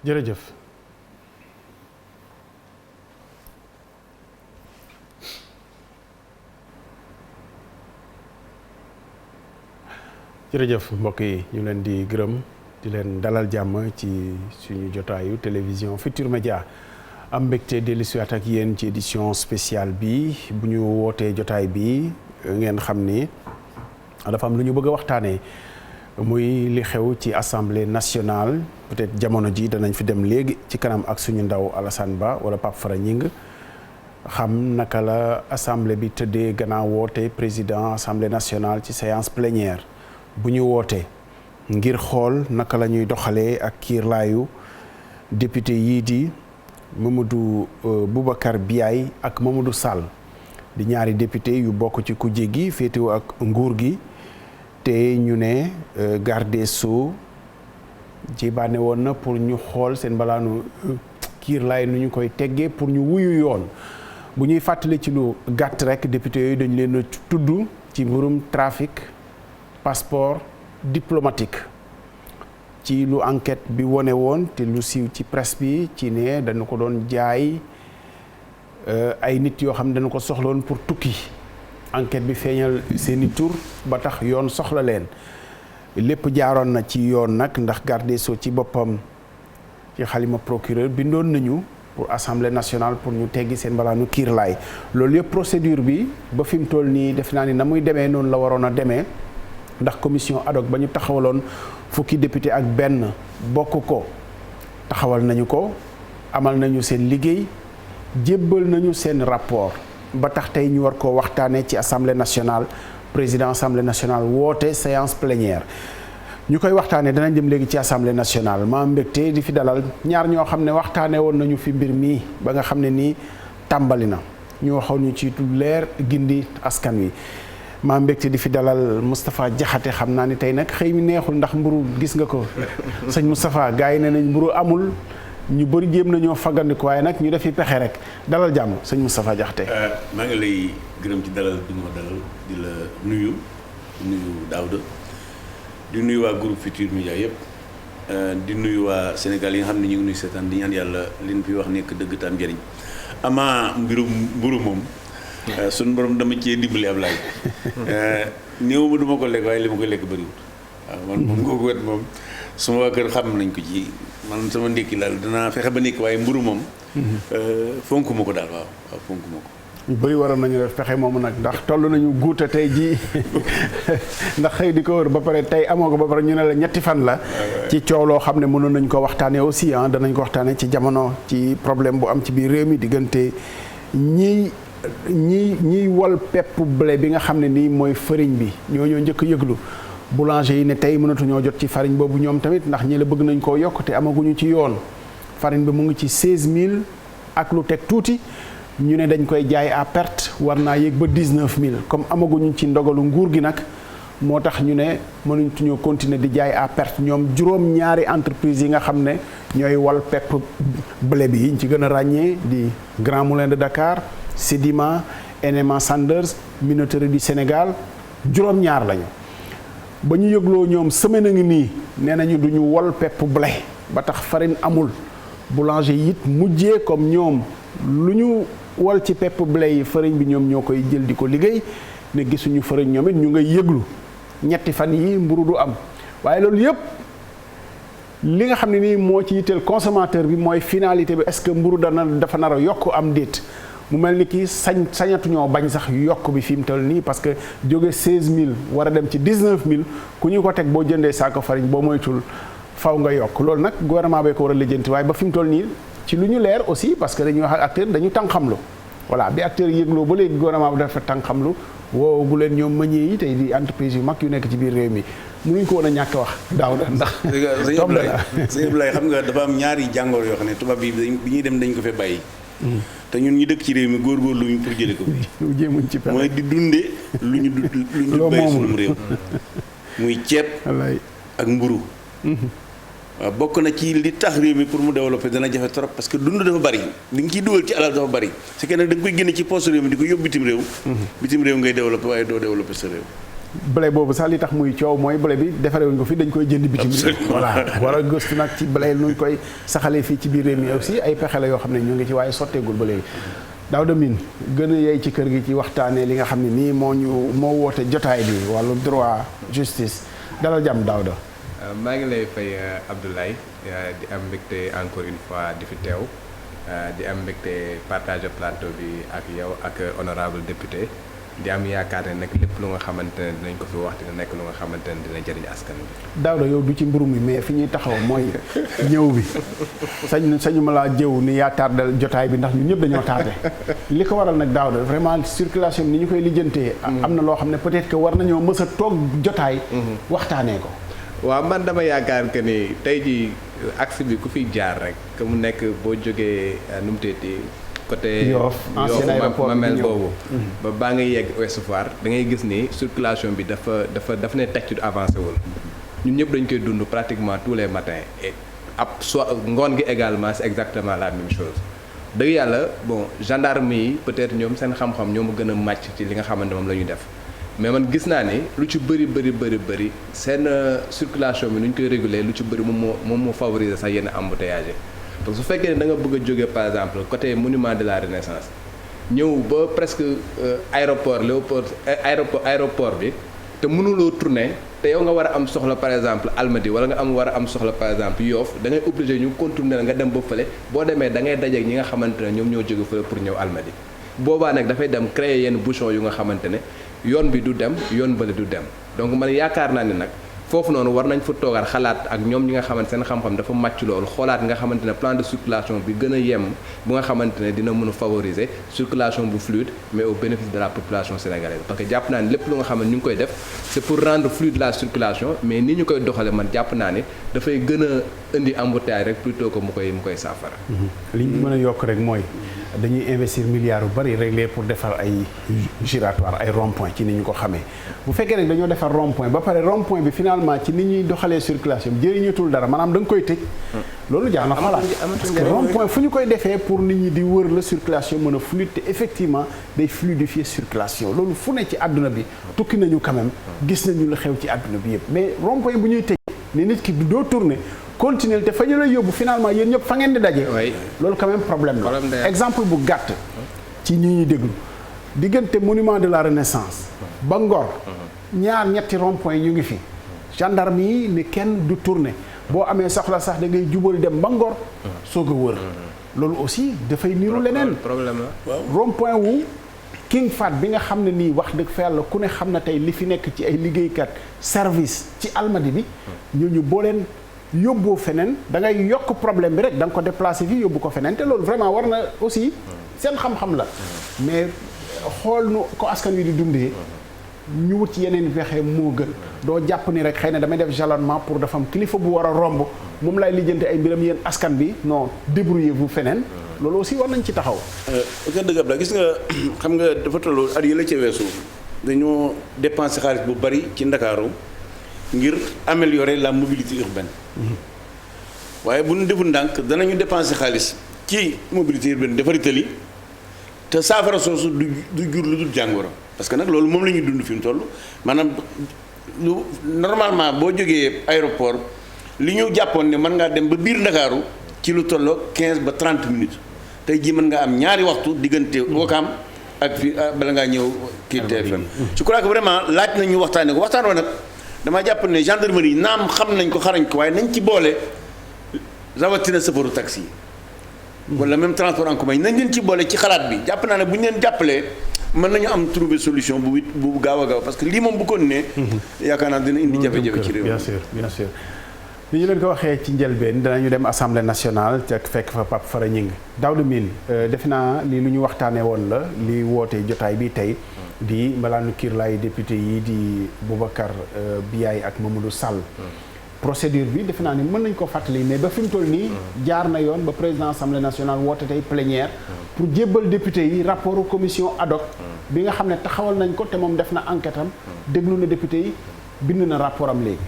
jërëjëf. jërëjëf mbokk yi ñu leen di gërëm di leen dalal jàmm ci suñu jotaayu télévision Futurs Médias am mbégte dellusiwaat ak yéen ci édition spéciale bi bu ñu wootee jotaay bi ngeen xam ni dafa am lu ñu bëgg a waxtaanee muy li xew ci assemblée nationale peut-être jamono ji danañ fi dem léegi ci kanam ak suñu ndaw Alassane Ba wala Pape Fara Ñing xam naka la assemblée bi tëddee gannaaw woote président assemblée nationale ci séance plénière bu ñu wootee ngir xool naka la ñuy doxalee ak kiirlaayu député yii di Mamadou Boubacar Biaye ak Mamadou Sall di ñaari député yu bokk ci kujje gi féetewoo ak nguur gi te ñu ne garde des Sceaux jébaane woon na pour ñu xool seen balaanu kiirlaay nu ñu koy teggee pour ñu wuyu yoon bu ñuy fàttali ci lu gàtt rek député yooyu dañu leen a tudd ci mbirum trafic passeport diplomatique ci lu enquête bi wone woon te lu siiw ci presse bi ci ne dañu ko doon jaay ay nit yoo xam ne dañu ko soxloon pour tukki enquête bi feeñal seeni tur ba tax yoon soxla leen lépp jaaroon na ci yoon nag ndax garde des Sceaux ci boppam ci xalima procureur bindoon nañu pour assemblée nationale pour ñu teggi seen balaanu kiirlaay loolu yëpp procédure bi ba fi mu toll nii def naa ni na muy demee noonu la waroon a demee ndax commission ad hoc ba ñu taxawaloon fukki député ak benn bokk ko taxawal nañu ko amal nañu seen liggéey jébbal nañu seen rapport ba tax tey ñu war koo waxtaanee ci assemblée nationale président assemblée nationale woote séance plénière ñu koy waxtaanee danañ jëm léegi ci assemblée nationale maa mbégte di fi dalal ñaar ñoo xam ne waxtaanee woon nañu fi mbir mii ba nga xam ne nii tàmbali na ñu waxoon ñu ci lu leer gindi askan wi maa mbégte di fi dalal Moustapha Diakhaté xam naa ni tey nag xëy mi neexul ndax mburu gis nga ko sëñ Moustapha gars yi ne nañ mburu amul ñu bëri jéem nañoo faggandiku waaye nag ñu defi pexe rek dalal jàmm sëñ Moustapha Diakhaté. maa ngi lay gërëm ci dalal bi ma dalal di la nuyu Daouda di nuyu waa groupe Futurs Médias yëpp di nuyu waa Sénégal yi nga xam ne ñu ngi nuyu seetaan di ñaan yàlla li ñu fi wax nekk dëgg tam njëriñ amaa mbirum mburu moom. suñu borom dama cee dimbali Ablaye néew ma du ma ko lekk waaye li ma koy lekk bëriwul waaw man moom googu wet moom suma waa kër xam nañ ko ci man sama ndékki daal danaa fexe ba nekk waaye mburu moom fonk ma ko daal waaw fonk ma ko ñu bëri waroon nañu def fexe moomu nag ndax toll nañu guuta tey jii ndax xëy di ko wër ba pare tey amoo ko ba pare ñu ne la ñetti fan la ci coow loo xam ne mënoon nañ ko waxtaanee aussi danañ ko waxtaanee ci jamono ci problème bu am ci biir réew mi diggante ñiy wal pepp blé bi nga xam ne nii mooy farine bi ñoo njëkk a yëglu boulanger yi ne tey mënatuñoo jot ci farine boobu ñoom tamit ndax ñi la bëgg nañ koo yokk te amaguñu ci yoon farine bi mu ngi ci 16000 ak lu teg tuuti ñu ne dañ koy jaay à perte war naa yéeg ba 19000 comme amaguñu ci ndogalu nguur gi nag moo tax ñu ne mënuñu continuer di jaay à perte ñoom juróom-ñaari entreprise yi nga xam ne ñooy wal pepp blé bi yi ñu ci gën a ràññee di Grand Moulin de Dakar Sedima NMA Sanders Minoterie du Sénégal juróom-ñaar lañu ba ñu yëgloo ñoom semaine a ngi nii nee nañu du ñu wol pepp blé ba tax farine amul boulanger yi it mujjee comme ñoom lu ñu wol ci pepp blé yi farine bi ñoom ñoo koy jël di ko liggéey ne gisuñu farine ñoom it ñu ngay yëglu ñetti fan yi mburu du am waaye loolu yëpp li nga xam ne nii moo ci yitteel consommateur bi mooy finalité bi est-ce que mburu dafa nar a yokk am déet mu mel ni kii sañatuñoo bañ sax yokk bi fi mu toll nii parce que jóge 16000 war a dem ci 19000 ku ñu ko teg boo jëndee saako farine boo moytul faw nga yokk loolu nag gouvernement bee ko war a lijjanti waaye ba fi mu toll nii ci lu ñu leer aussi parce que dañuy wax ak acteur dañu tànqamlu voilà bi acteur yëgloo ba léegi gouvernement bi dafa tànqamlu woowu leen ñoom meññee yi tey di entreprise yu mag yu nekk ci biir réew mi mënuñ ko woon a ñàkk wax daaw ndax. sëñ Ablaye xam nga dafa am ñaari jàngoor yoo xam ne tubaab bi bi ñuy dem dañ ko fee bàyyi. te ñun ñu dëkk ci réew mi góorgóorlu ñu pour jëlee ko fi. jéemuñ ci pexe mooy di dunde lu ñu béy suñu réew. muy ceeb. ak mburu waaw bokk na ci li tax réew mi pour mu développer dana jafe trop parce que dund dafa bari li nga ciy dugal ci alal dafa bari c'est que nag da nga koy génne ci poste réew mi di ko yóbbu bitim réew. bitim réew ngay développer waaye doo développer sa réew. blé boobu sax li tax muy coow mooy blé bi defaree wuñ ko fii dañ koy jënd bitim voilà war a gëstu nag ci blé nuñ koy saxalee fii ci biir réew mi aussi ay pexe la yoo xam ne ñu ngi ci waaye sotteegul ba léegi Daouda Mine gën a yey ci kër gi ci waxtaanee li nga xam ne nii moo woote jotaay bi wàllu droit justice dalal jàmm Daouda. maa ngi lay fay Abdoulaye di am mbégte encore une fois di fi teew di am mbégte partage plateau bi ak yow ak honorable député di am yaakaar ne nag lépp lu nga xamante ne dinañ ko fi wax dina nekk lu nga xamante ne dina jëriñ askan bi. Daouda yow du ci mburu mi mais fi ñuy taxaw mooy ñëw bi sañu ma laa jëw ni yaa tardel jotaay bi ndax ñun ñëpp dañoo tardé li ko waral nag Daouda vraiment circulation ni ñu koy lijjantee. am na loo xam ne peut-être que war nañoo mës a toog jotaay. waxtaanee ko. waaw man dama yaakaar que ni tey jii axe bi ku fiy jaar rek que mu nekk boo jógee nu mu teeti côté Yoff Mamel boobu ba baa ngay yegg Ouest Foire da ngay gis ni circulation bi dafa ne tecc avancé wul ñun ñëpp dañ koy dund pratiquement tous les matins et ab soit ngoon gi également c'est exactement la même chose dëgg yàlla bon gendarme yi peut-être ñoom seen xam-xam ñoo ma gën a màcc ci li nga xamante moom la ñuy def mais man gis naa ni lu ci bëri seen circulation bi nu ñu koy réguler lu ci bëri moom moo favoriser sax yenn embouteillage parce que su fekkee ne da nga bëgg a jógee par exemple côté monument de la Renaissance ñëw ba presque aéroport bi te mënuloo tourner te yow nga war a am soxla par exemple Almadies wala nga war a am soxla par exemple Yoff da ngay obligé ñu contourner la nga dem ba fële boo demee da ngay dajeek ñi nga xamante ne ñoom ñoo jóge fële pour ñëw Almadies boobaa nag dafay dem créer yenn bouchon yu nga xamante ne yoon bi du dem yoon bële du dem donc man yaakaar naa ne nag foofu noonu war nañ fa toogaat xalaat ak ñoom ñi nga xamante seen xam-xam dafa màcc loolu xoolaat nga xamante ne plan de circulation bi gën a yem bu nga xamante ne dina mën a favoriser circulation bu fluide mais au bénéfice de la population sénégalaise parce que jàpp naa ne lépp lu nga xam ne ñu ngi koy def c'est pour rendre fluide la circulation mais ni ñu koy doxale man jàpp naa ne dafay gën a indi embouteillage rek plutôt que mu koy saafara. li ñu mën a yokk rek mooy dañuy investir milliards yu bari réglé pour defar ay giratoire ay rond-point ci ni ñu ko xamee bu fekkee rek dañoo defar rond-point ba pare rond-point bi finalement ci ni ñuy doxalee circulation jëriñatul dara maanaam da nga koy tëj loolu jaar na xalaat parce que rond-point fu ñu koy defee pour nit ñi di wër la circulation mën a fluide te effectivement day fluidifier circulation loolu fu ne ci àdduna bi tukki nañu quand même gis nañu la xew ci àdduna bi yëpp mais rond-point bu ñuy tëj ne nit ki doo tourner continuer te fa ñu lay yóbbu finalement yéen ñëpp fa ngeen di daje. loolu quand même problème la. exemple bu gàtt. ci ñi ñuy déglu diggante monument de la Renaissance. ba Ngor. ñetti rond-point ñu ngi fi. gendarme yi ne kenn du tourner boo amee soxla sax da ngay jubal dem ba Ngor. soog a wër. loolu aussi dafay niru leneen. problème la rond-point wu King Fahd bi nga xam ne nii wax dëgg fa yàlla ku ne xam na tey li fi nekk ci ay liggéeykat service ci Almadies bi. ñooñu boo leen yóbboo feneen da ngay yokk problème bi rek da nga ko déplacer fii yóbbu ko feneen te loolu vraiment war na aussi seen xam-xam la mais xool nu ko askan wi di dundee ñu wut ci yeneen fexe moo gën doo jàpp ni rek xëy na damay def jalonnement pour dafa am kilifa bu war a romb moom lay lijjante ay mbiram yéen askan bi non débrouillez-vous feneen loolu aussi war nañ ci taxaw. gën dëgg la gis nga xam nga dafa toll at yële ca weesu dañoo dépenser xaalis bu bari ci Ndakaaru ngir améliorer la mobilité urbaine waaye bu ñu deful ndànk danañu dépenser xaalis ci mobilité urbaine defari tali te saafara soosu du jur lu dul jàngoro parce que nag loolu moom la ñuy dund fi mu toll maanaam lu normalement boo jógee aéroport li ñu jàppoon ne mën ngaa dem ba biir Ndakaaru ci lu tolloo 15 ba 30 minutes tey jii mën nga am ñaari waxtu diggante Ouakam ak fii bala ngaa ñëw kii TFM je crois que vraiment laaj nañu waxtaanee ko waxtaan wa nag damaa jàpp ne gendarmerie naam xam nañ ko xarañ ko waaye nañ ci boole rawatina sëfaru taxi yi wala même transport en commun nañ leen ci boole ci xalaat bi jàpp naa ne bu ñu leen jàppalee mën nañu am trouver solution bu gaaw a gaaw parce que lii moom bu ko nee yaakaar naa dina indi jafe-jafe ci réew bien sûr bien sûr ni ñu leen ko waxee ci njëlbeen danañu dem assemblée nationale te fekk fa Pape Fara Gningue Daouda Mine defe naa lii lu ñu waxtaanee woon la li woote jotaay bi tey di mbalaanu kiirlaay député yi di Boubacar Biaye ak Mamadou Sall procédure bi defe naa ni mën nañ ko fàttali mais ba fi mu toll nii jaar na yoon ba président assemblée nationale woote tey plénière pour jébbal député yi rapport commission ad hoc bi nga xam ne taxawal nañ ko te moom def na enquête am déglu na député yi bind na rapport am léegi.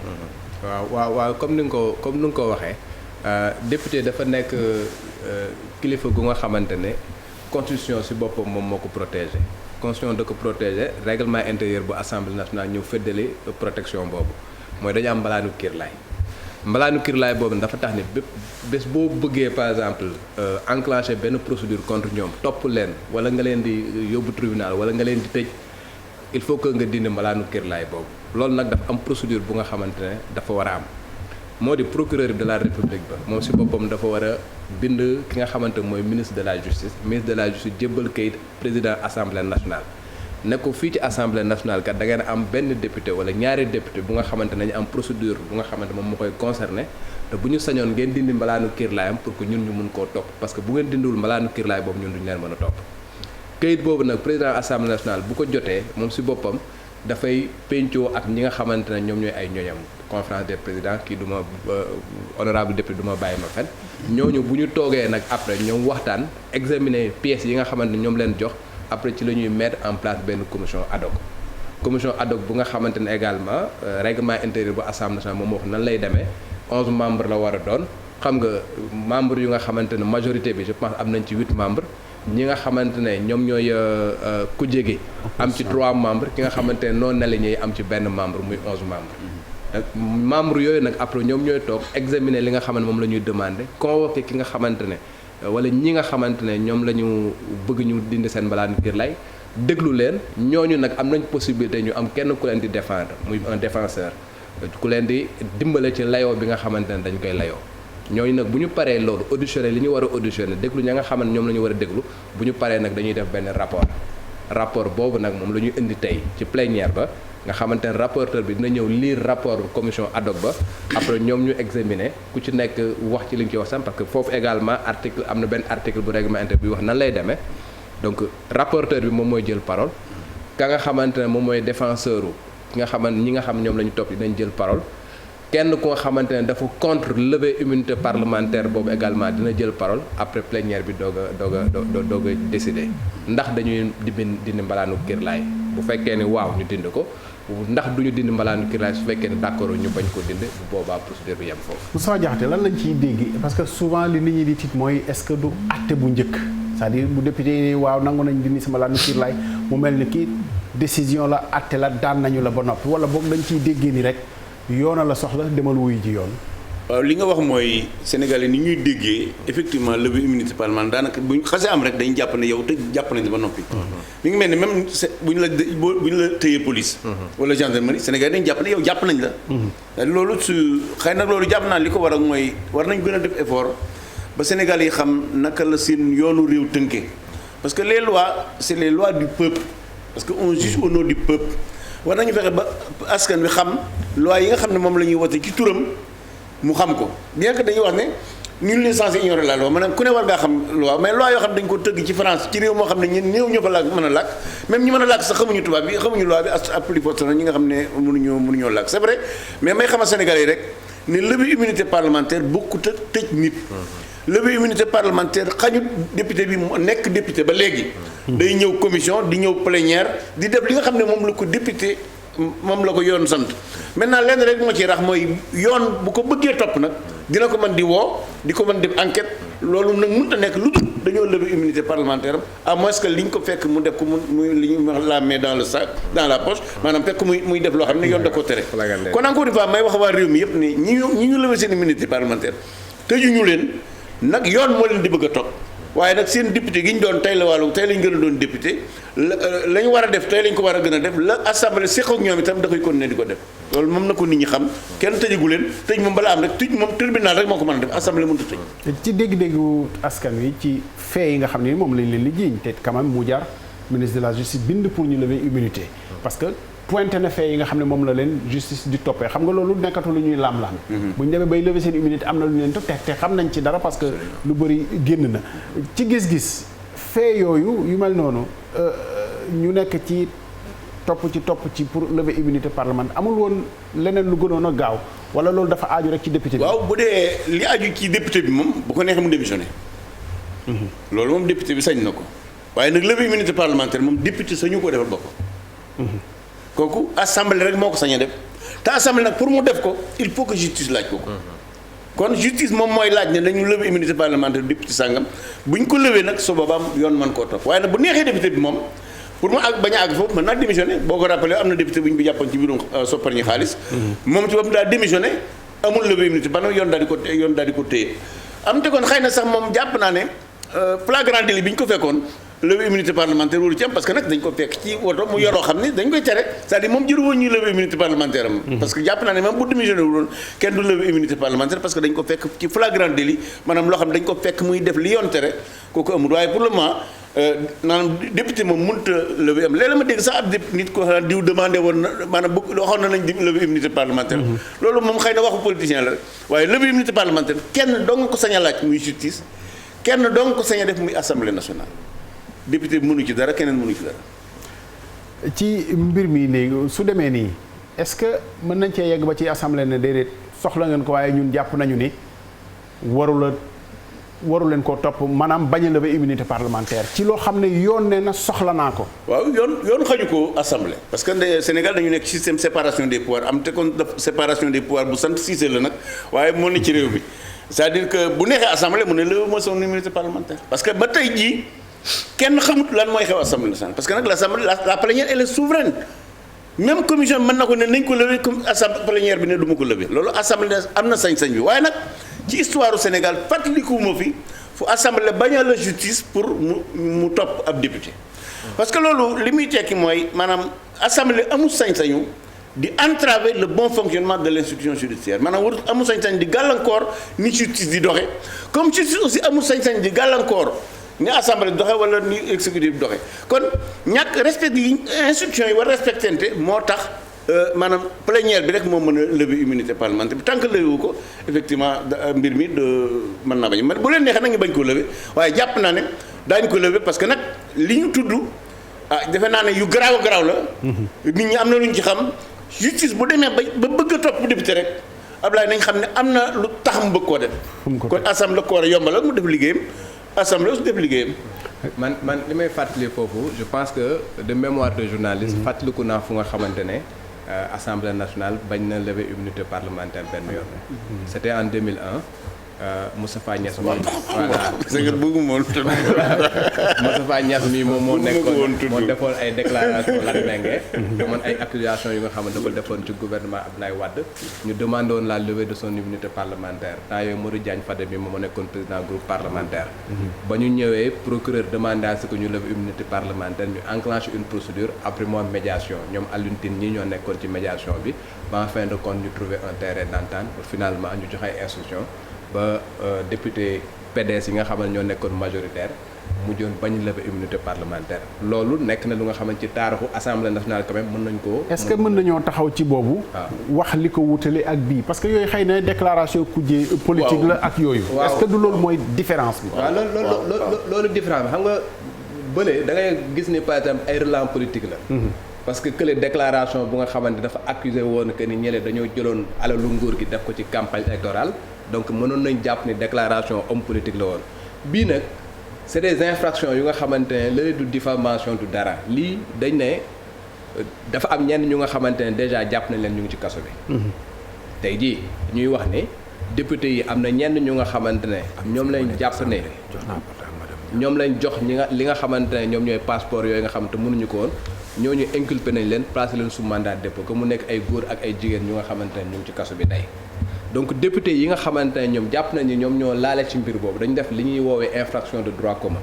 waaw comme ni nga ko waxee député dafa nekk kilifa gu nga xamante ne constitution ci boppam moom moo ko protégé constitution da ko protéger règlement intérieur bu assemblée nationale ñëw feddali protection boobu mooy dañu am mbalaanu kiirlaay boobu dafa tax ne bépp bés boo bëggee par exemple enclencher benn procédure contre ñoom topp leen wala nga leen di yóbbu tribunal wala nga leen di tëj il faut que nga dindi mbalaanu kiirlaay boobu loolu nag dafa am procédure bu nga xamante ne dafa war a am moo di procureur de la république ba moom si boppam dafa war a bind ki nga xamante mooy ministre de la justice jébbal kayit président assemblée nationale ne ko fii ci assemblée nationale kat da ngeen am benn député wala ñaari député bu nga xamante nañu am procédure bu nga xamante moom moo koy concerné te bu ñu sañoon ngeen dindi mbalaanu kiirlaayam pour que ñun ñu mun koo topp parce que bu ngeen dindiwul mbalaanu kiirlaay boobu ñun duñu leen mën a topp kayit boobu nag président assemblée nationale bu ko jotee moom si boppam dafay pencoo ak ñi nga xamante ne ñoom ñooy ay ñoñam conférence des présidents kii du ma honorable député du ma bàyyi ma fen ñooñu bu ñu toogee nag après ñoom waxtaan examiner pièces yi nga xamante ne ñoom leen jox après ci la ñuy mettre en place benn commission ad hoc bu nga xamante ne également règlement intérieur bu assemblée nationale moom wax nan lay demee 11 membres la war a doon xam nga membres yu nga xamante ne majorité bi je pense am nañ ci 8 membres ñi nga xamante ne ñoom ñooy ku jege am ci 3 membres ki nga xamante ne non aligné am ci benn membre muy 11 membres membres yooyu nag après ñoom ñooy toog examiner li nga xam ne moom la ñuy demander convoquer ki nga xamante ne wala ñi nga xamante ne ñoom la ñu bëgg ñu dindi seen mbalaanu kiirlaay déglu leen ñooñu nag am nañ possibilité ñu am kenn ku leen di défendre muy un défenseur ku leen di dimbale ci layoo bi nga xamante ne dañ koy layoo ñooñu nag bu ñu paree loolu auditionné li ñu war a auditionné déglu ña nga xam ne ñoom la ñu war a déglu bu ñu paree nag dañuy def benn rapport boobu nag moom la ñuy indi tey ci plénière ba nga xamante ne rapporteur bi dina ñëw lire rapport commission ad hoc ba après ñoom ñu examiner ku ci nekk wax ci li ñu ci wax sax parce que foofu également article am na benn article bu règlement intérieur bi wax nan lay demee donc rapporteur bi moom mooy jël parole ka nga xamante ne moom mooy défenseur ki nga xamante ñi nga xam ñoom la ñu topp dinañ jël parole kenn ku nga xamante ne dafa contre lever immunité parlementaire boobu également dina jël parole après plénière bi doog a décider ndax dañuy dindi mbalaanu kiirlaay bu fekkee ni waaw ñu dindi ko ndax duñu dindi mbalaanu kiirlaay su fekkee ne d'accord ñu bañ ko dindi bu boobaa procédure bi yem foofu. Moussa Diakhaté lan lañ ciy dégg parce que souvent li nit ñi di tiit mooy est-ce que du àtte bu njëkk c'est-à-dire bu député yi waaw nangu nañ dindi sa mbalaanu kiirlaay mu mel ni kii décision la àtte la daan nañu la ba noppi wala boog dañ ciy déggee ni rek yoona la soxla demal wuyu ji yoon. waaw li nga wax mooy Sénégalais ni ñuy déggee effectivement levée immunité parlementaire daanaka bu ñu xasee am rek dañu jàpp ne yow te jàpp nañ la ba noppi. mi ngi mel ni même bu ñu la tëyee police. wala gendarmerie Sénégalais dañu jàpp ne yow jàpp nañ la. loolu xëy na loolu jàpp naa li ko waral mooy war nañ gën a def effort ba Sénégalais yi xam naka la seen yoonu réew tënkee parce que les lois c'est les lois du peuple parce que on juge au nom du peuple war nañu fexe ba askan wi xam loi yi nga xam ne moom la ñuy wote ci turam. mu xam ko bien que dañuy wax ne nul n'est censé ignorer la loi maanaam ku ne war ngaa xam loi mais loi yoo xam ne dañu ko tëgg ci France ci réew moo xam ne ñun néew ñoo fa làkk mën a làkk même ñi mën a làkk sax xamuñu tubaab bi xamuñu loi bi à plus forte ñi nga xam ne mënuñoo làkk c'est vrai mais may xamal Sénégalais yi rek ne levée immunité parlementaire bokkut ak tëj nit levée immunité parlementaire xañut député bi mu nekk député ba léegi day ñëw commission di ñëw plénière di def li nga xam ne moom la ko député moom la ko yoon sant maintenant lenn rek moo ci rax mooy yoon bu ko bëggee topp nag dina ko mën di woo di ko mën def enquête loolu nag mënut a nekk lu dul dañoo lever immunité parlementaire à moins que li ñu ko fekk mu def ko muy li ñuy wax la main dans le sac dans la poche maanaam fekk muy def loo xam ne yoon da koo tere. kon encore une fois may wax waa réew mi yëpp ni ñi ñu lever seen immunité parlementaire tëjuñu leen nag yoon moo leen di bëgg a topp. waaye nag seen député gi ñu doon tey la ñu gën a doon député la ñu war a def tey lañ ko war a gën a def la assemblée séq ak ñoom itam da koy continuer di ko def loolu moom na ko nit ñi xam kenn tëjagu leen tëj moom balaa am rek tëj moom tribunal rek moo ko mën a def assemblée mënut a tëj. ci dégg-déggu askan wi ci fee yi nga xam ne moom lañ leen di jiiñ te quand même mu jar ministre de la justice bind pour ñu lever immunité parce que pointé na fee yi nga xam ne moom la leen justice di toppee xam nga loolu nekkatu lu ñuy laam-laam bu ñu demee bay lever seen immunité am na lu ñu leen topp te xam nañ ci dara parce que lu bëri génn na ci gis-gis fee yooyu yu mel noonu ñu nekk ci topp ci pour lever immunité parlementaire amul woon leneen lu gënoon a gaaw wala loolu dafa aaju rek ci député bi. waaw bu dee li aju ci député bi moom bu ko neexee mu démissionné. loolu moom député bi sañ na ko waaye nag lever immunité parlementaire moom député sañu ko defal boppam. kooku assemblée rek moo ko sañ a def te assemblée nag pour mu def ko il faut que justice laaj ko kon justice moom mooy laaj ne dañu lever immunité parlementaire député sàngam bu ñu ko lever nag su boobaa yoon mën koo topp waaye nag bu neexee député bi moom pour mu bañ a àgg foofu mën naa démissionné boo ko rappelé am na député bu ñu bi jàppoon ci mbirum soppar ñi xaalis. moom ci boppam daa démissionné amul levée immunité ba yoon daal di ko téye am te kon xëy na sax moom jàpp naa ne flagrant délit bi ñu ko fekkoon levée immunité parlementaire waru ci am parce que nag dañ ko fekk ci woto mu yoroo xam ni dañ koy tere c'est-à-dire moom jëru woon ñuy levée immunité parlementaire am. parce que jàpp naa ne même bu démissionné wu doon kenn du levée immunité parlementaire parce que dañ ko fekk ci flagrant délit maanaam loo xam ne dañ ko fekk muy def li yoon tere kooku amul waaye pour le moment maanaam député moom mënut a lever am léeg-léeg ma dégg sax ab nit ko xam diw demandé woon na maanaam bëgg waxoon na nañ lever immunité parlementaire. loolu moom xëy na waxu politicien la rek waaye lever immunité parlementaire kenn dong ko sañ a laaj muy justice kenn dong ko sañ a def muy assemblée nationale député bi mënu ci dara keneen mënu ci dara. ci mbir mi léegi su demee nii est-ce que mën nañ cee yegg ba ci assemblée ne déedéet soxla ngeen ko waaye ñun jàpp nañu ni waru leen koo topp maanaam bañ a lever immunité parlementaire ci loo xam ne yoon ne na soxla naa ko. waaw yoon xaju ko assemblée. parce que Sénégal dañu nekk système séparation des pouvoirs am te kon séparation des pouvoirs bu sant Cissé la nag waaye moo ne ci réew mi c'est-à-dire que bu neexee assemblée mu ne lever mooy son immunité parlementaire. parce que ba tey jii kenn xamut lan mooy xew assemblée nationale parce que nag l'assemblée la plénière elle est souveraine même commission mën na ko ne nañ ko lever comme assemblée plénière bi ne du ma ko lever loolu assemblée am na sañ-sañ bi waaye nag. ci histoire du Sénégal fàttalikuwuma fi fu assemblée bañ a la justice pour mu topp ab député parce que loolu li muy tekki mooy maanaam assemblée amul sañ-sañu di entraver le bon fonctionnement de l'institution judiciaire maanaam warut amul sañ-sañ di gàllankoor ni justice di doxe comme justice aussi amul sañ-sañ di gàllankoor ni assemblée di doxe wala ni exécutif di doxe kon ñàkk respect yi institution yi war respectante moo tax maanaam plénière bi rek moo mën a lever immunité parlementaire bi tant que lever wu ko effectivement mbir mi mën naa bañ bu leen neexee nag ñu bañ ko lever waaye jàpp naa ne daañu ko lever parce que nag li ñu tudd defe naa ne yu garaaw la. nit ñi am na lu ñu ci xam justice bu demee ba bëgg a topp député rek Ablaye nañ xam ne am na lu tax mu bëgg koo def. kon assemblée ko war a yombal mu def liggéeyam assemblée aussi def liggéeyam. man li may fàttali foofu je pense que de mémoire de journaliste. fàttaliku naa fu nga xamante ne. Assemblée nationale bañ na lever immunité parlementaire benn yoon. C'était en 2001 Moustapha Niasse mi voilà. c'est que bëgguma woon Moustapha Niasse mi moom moo nekkoon moo defoon ay déclaration lan menge amoon ay accusations yu nga xam ne da ko defoon ci gouvernement Abdoulaye Wade ñu demandé woon la levée de son immunité parlementaire temps yooyu Modou Diagne Fada mi moom moo nekkoon président groupe parlementaire ba ñu ñëwee procureur demandé à ce que ñu lever immunité parlementaire ñu enclenché une procédure après moom médiation ñoom Alioune Tine ñi ñoo nekkoon ci médiation bi ba en fin de compte ñu trouver un terrain d'entente pour finalement ñu joxe ay instructions ba député PDS yi nga xam ne ñoo nekkoon majoritaire mujjoon bañ lever immunité parlementaire loolu nekk na lu nga xamante ci taarixu assemblée nationale quand même mën nañ ko. est-ce que mën nañoo taxaw ci boobu. wax li ko wutale ak bii parce que yooyu xëy na déclaration kujje politique la ak yooyu. est-ce que du loolu mooy différence bi. waaw loolu différence bi xam nga bële da ngay gis ni par exemple ay relents politique la. parce que kële déclaration bu nga xamante dafa accusé woon que ni ñële dañoo jëloon alalu nguur gi def ko ci campagne électorale donc mënoon nañ jàpp ni déclaration homme politique la woon bii nag c'est des infractions yu nga xamante ne lële du diffamation du dara lii dañ ne dafa am ñenn ñu nga xamante ne déjà jàpp nañ leen ñu ngi ci kaso bi tey jii ñuy wax ne député yi am na ñenn ñu nga xamante ne ñoom lañ jàpp ne ñoom lañ jox li nga xamante ne ñoom ñooy passeport yooyu nga xamante mënuñu ko woon ñooñu inculpé nañ leen placé leen sous mandat de dépôt que mu nekk ay góor ak ay jigéen ñu nga xamante ne ñu ngi ci kaso bi tey donc député yi nga xamante ne ñoom jàpp nañ ni ñoom ñoo laale ci mbir boobu dañu def li ñuy woowee infraction de droit commun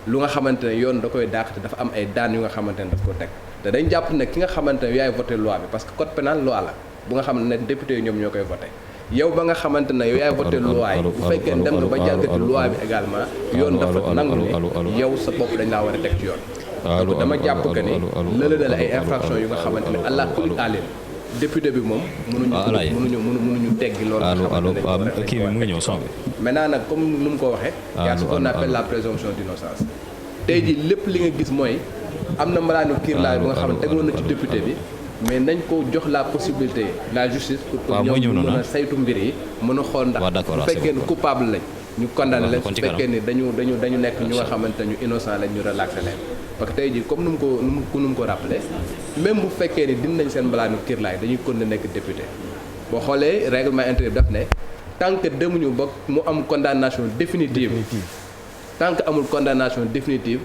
lu nga xamante ne yoon da koy dàq te dafa am ay daan yu nga xamante ne daf ko teg te dañ jàpp ne ki nga xamante ne yaay voté loi bi parce que code pénal loi la bu nga xam ne député yi ñoom ñoo koy voté yow ba nga xamante ne yow yaay voté loi yi bu fekkee dem nga ba jalgati loi bi également yoon dafa nangu ne yow sa bopp dañ laa war a teg ci yoon donc dama jàpp que ni lële na la ay infraction yu nga xamante ne allah kulli àlin député bi moom mënuñu teggi loolu kii bi mu ngi ñëw son bi maintenant nag comme nu mu ko waxee y a ce qu'on appelle la présomption d'innocence tey jii lépp li nga gis mooy am na malaanu kiirlaay bu nga xam ne tegoon na ci député bi mais nañ ko jox la possibilité la justice pour que ñoom mën a saytu mbir yi mën a xool ndax bu fekkee ni coupable lañ ñu condamné leen su fekkee ni dañu nekk ñu nga xamante ñu innocent lañ ñu relaxé leen parce que tey jii comme nu mu ko rappelé même bu fekkee ni dinañ seen mbalaanu kiirlaay dañuy continuer nekk député boo xoolee règlement intérieur daf ne tant que demuñu ba mu am condamnation définitive tant que amul condamnation définitive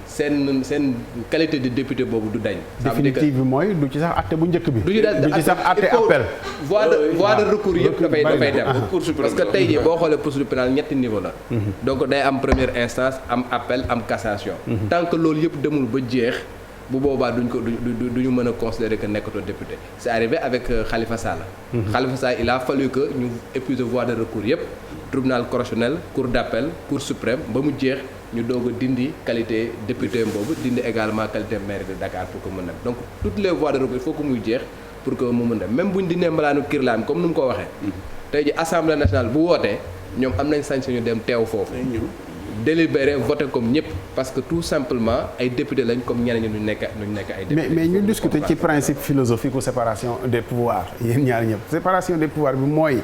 seen qualité de député boobu du dañ. définitive bi mooy du ci sax àtte bu njëkk bi. du ci sax àtte appel. voie de recours yëpp dafay dem. parce que tey jii boo xoolee procédure pénale ñetti niveau la. donc day am première instance am appel am cassation. tant que loolu yëpp demul ba jeex. bu boobaa duñu mën a considérer que nekkatoo député c'est arrivé avec Khalifa Sall. Khalifa Sall il a fallu que ñu épuiser voie de recours yëpp tribunal correctionnel cour d'appel cour suprême ba mu jeex ñu doog a dindi qualité député boobu dindi également qualité maire de Dakar pour que mën a donc toutes les voies de recours il faut que muy jeex pour que mu mën a même bu ñu dindee mbalaanu kirlaam comme nu mu ko waxee. tey ji assemblée nationale bu wootee ñoom am nañ sañ-sañu dem teew foofu. délibéré voté comme ñëpp parce que tout simplement ay député lañ comme ñeneen ñi ñu nekk ay député. mais ñu discuter ci principe philosophique ou séparation des pouvoirs yéen ñaar ñëpp séparation des pouvoirs bi mooy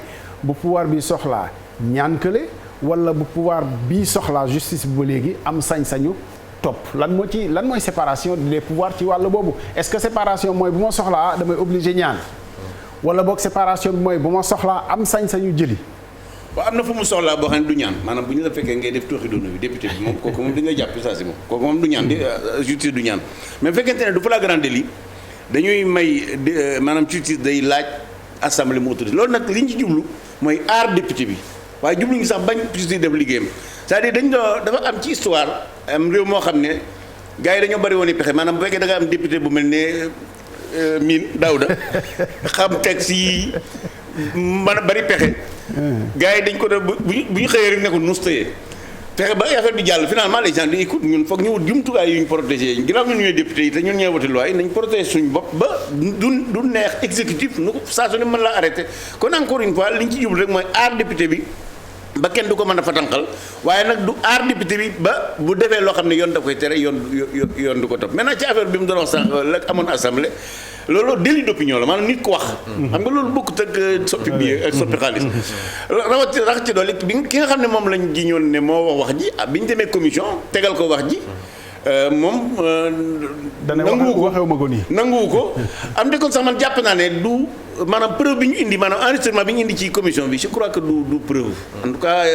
bu pouvoir bi soxlaa ñaan kële wala bu pouvoir bi soxlaa justice bi ba léegi am sañ-sañu topp lan mooy séparation des pouvoirs ci wàll boobu est-ce que séparation mooy bu ma soxlaa damay obligé ñaan wala boog séparation bi mooy bu ma soxlaa am sañ-sañu jëli. waaw am na fu mu soxlaa boo xam ne du ñaan maanaam bu ñu la fekkee ngay def tooxi doona bi député bi moom kooku moom dañ la jàpp saa si moom kooku moom du ñaan di justice du ñaan mais fekkente ne du flagrant délit dañuy may maanaam justice day laaj assemblée mu autorisé loolu nag li ñu ci jublu mooy aar député bi waaye jublu ñu sax bañ justice def liggéeyam c'est-à-dire dafa am ci histoire am réew moo xam ne gars yi dañoo bari woon i pexe maanaam bu fekkee da nga am député bu mel ne Mine Daouda xam texte yi mën a bari pexe gars yi dañ ko def bu ñu xëyee rek ne ko nuus tëyee fexe ba affaire bi jàll finalement les gens di écoute ñun foog ñu wut jumtukaay yu ñu protégé ginnaaw ñun ñooy député yi te ñun ñooy wote loi yi nañ protégé suñu bopp ba du neex exécutif nu ko saa su ne mën la arrêté kon encore une fois li ñu ci jublu rek mooy aar député bi ba kenn du ko mën a fatanqal waaye nag du aar député bi ba bu defee loo xam ne yoon daf koy tere yoon du ko topp maintenant ci affaire bi mu doon wax sax la amoon assemblée loolu délit d'opinion la maanaam nit ko wax. xam nga loolu bokkut ak soppi billet ak soppi xaalis. rax ci doole bi ki nga xam ne moom lañ jiñoon ne moo wax ji bi ñu demee commission tegal ko wax ji moom. nanguwu ko waxewu ma ko nii. nanguwu ko am de kon sax man jàpp naa ne du maanaam preuve bi ñu indi maanaam enregistrement bi ñu indi ci commission bi je crois que du preuve. en tout cas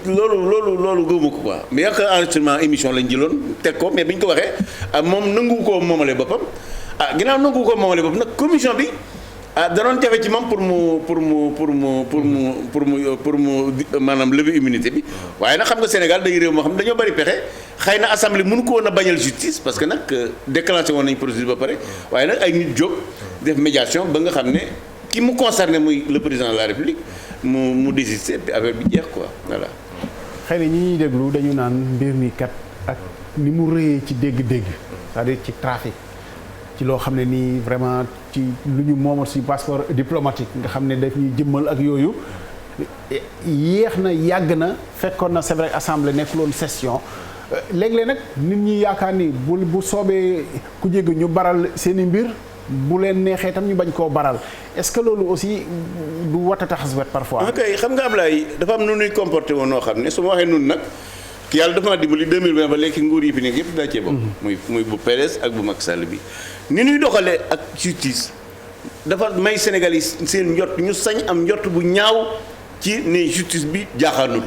loolu gëwuma ko quoi mais ak enregistrement émission lañ jëloon teg ko mais bi ñu ko waxee moom nanguwu ko moomale boppam. ginnaaw nangu ko moomale boobu nag commission bi danoon jafe ci moom pour mu maanaam lever immunité bi waaye nag xam nga Sénégal day réew moo xam ne dañoo bari pexe xëy na assemblée mënu ko woon a bañal justice parce que nag déclenché woon nañ procédure ba pare waaye nag ay nit jóg def médiation ba nga xam ne ki mu concerné muy le président de la République mu désisté puis affaire bi jeex quoi voilà. xëy na ñi ñuy déglu dañu naan mbir mi kat ak ni mu rëyee ci dégg-dégg c'est-à-dire ci trafic. ci loo xam ne nii vraiment ci lu ñu moomal si passeport diplomatique nga xam ne daf ñuy jëmmal ak yooyu yéex na yàgg na fekkoon na c'est vrai assemblée nekkuloon session léeg-léeg nag nit ñi yaakaar ni bu soobee ku jégg ñu baral seen i mbir bu leen neexee tam ñu bañ koo baral est-ce que loolu aussi du wata taxas wet parfois. ok xam nga Ablaye dafa am nu nuy comporté woon noo xam ne su ma waxee nun nag ki yàlla dafa maa dimbali 2020 ba léegi nguur yi fi nekk yëpp daa cee bokk. muy bu PDS ak bu Macky Sall bi. ni ñuy doxalee ak justice dafa may Sénégal yi seen njort ñu sañ am njort bu ñaaw ci ne justice bi jaaxaanul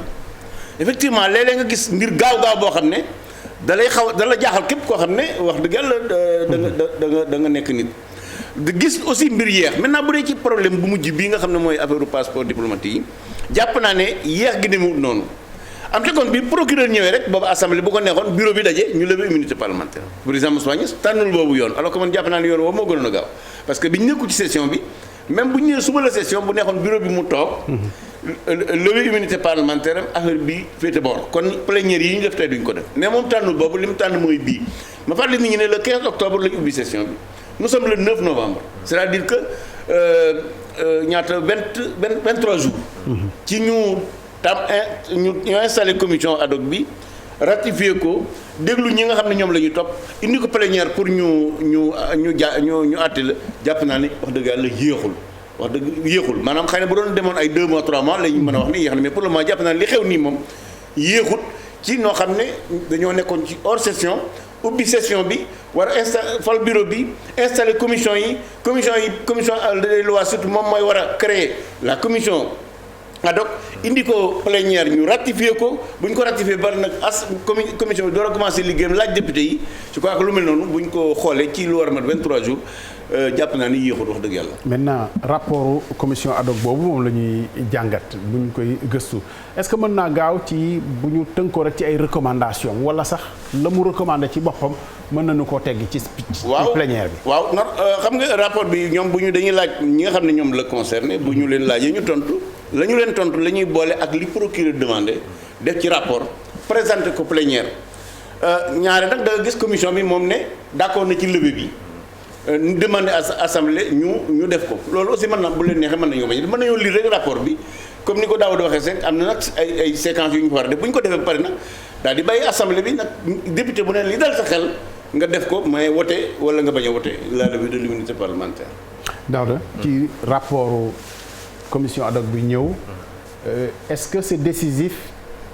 effectivement léeg-léeg nga gis mbir gaaw boo xam ne dala jaaxal képp koo xam ne wax dëgg yàlla da nga nekk nit. gis aussi mbir yéex maintenant bu dee ci problème bu mujj bii nga xam ne mooy affaire passeport diplomatique yi jàpp naa ne yéex gi demewut noonu. am te kon bi procureur ñëwee rek boobu assemblée bu ko neexoon bureau bi daje ñu lever immunité parlementaire président Moussa Niasse tànnul boobu yoon alors que man jàpp naa ne yoon woowu moo gënoon a gaaw parce que bi ñu nekku ci session bi même bu ñu ñëwee suba la session bu neexoon bureau bi mu toog lever immunité parlementaire affaire bi féete boor kon plénière yi ñu def tey duñ ko def mais moom tànnul boobu li mu tànn mooy bii ma fàttali nit ñi ne le 15 octobre lañu ubbi session bi nous sommes le 9 novembre c'est-à-dire que ñaata 23 jours ci ñu ñu installé commission ad hoc bi ratifié ko déglu ñi nga xam ne ñoom la ñu topp indi ko plénière pour ñu àtte la jàpp naa ni wax dëgg yàlla yéexul maanaam xëy na bu doon demoon ay 2 mois 3 mois la ñu mën a wax ni yéex na mais pour le moment jàpp naa ni li xew nii moom yéexut ci noo xam ne dañoo nekkoon ci hors session ubbi session bi war a fal bureau bi installé commission des lois surtout moom mooy war a créer la commission ad hoc indi ko plénière ñu ratifié ko bu ñu ko ratifié bari nag commission bi door a commencé liggéeyam laaj député yi je crois que lu mel noonu bu ñu ko xoolee ci lu war a mat 23 jours jàpp naa ni yéexut wax dëgg yàlla. maintenant rapport commission ad hoc boobu moom la ñuy jàngat bu ñu koy gëstu est-ce que mën naa gaaw ci bu ñu tënkoo rek ci ay recommandations wala sax la mu recommandé ci boppam mën nañu koo teggi ci plénière bi. waaw xam nga rapport bi ñoom bu ñu dañuy laaj ñi nga xam ne ñoom la concerné bu ñu leen laajee ñu tontu la ñu leen tontu la ñuy boole ak li procureur demandé def ci rapport présenté ko plénière ñaare nag da nga gis commission bi moom ne d'accord na ci levée bi. demandé assemblée ñu def ko loolu aussi mën na bu leen neexee mën nañoo bañ mën nañoo lire rek rapport bi comme ni ko Daouda waxee seen am na nag ay séquences yu ñu war a def bu ñu ko defee ba pare nag daal di bàyyi assemblée bi nag député bu ne li dal sa xel nga def ko mais wote wala nga bañ a wote la levée de l'immunité parlementaire. Daouda ci rapport commission ad hoc bi ñëw est-ce que c'est décisif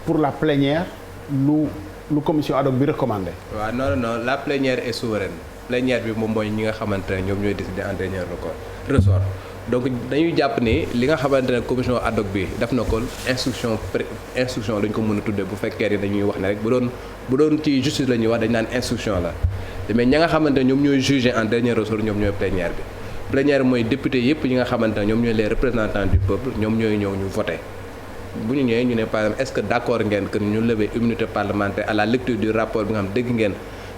pour la plénière lu commission ad hoc bi recommandé. waaw non la plénière est souveraine. plénière bi moom mooy ñi nga xamante ne ñoom ñooy décider en dernier ressort donc dañuy jàpp ni li nga xamante ne commission ad hoc bi def na ko instruction lañ ko mën a tuddee bu fekkee ni dañuy wax ne rek bu doon ci justice la ñuy wax dañ naan instruction la mais ñi nga xamante ne ñoom ñooy juger en dernier ressort ñoom ñooy plénière bi plénière mooy député yëpp yi nga xamante ne ñoom ñooy les représentants du peuple ñoom ñooy ñëw ñu voté bu ñu ñëwee ñu ne par exemple est-ce que d'accord ngeen que ñu lever immunité parlementaire à la lecture du rapport bi nga xam dégg ngeen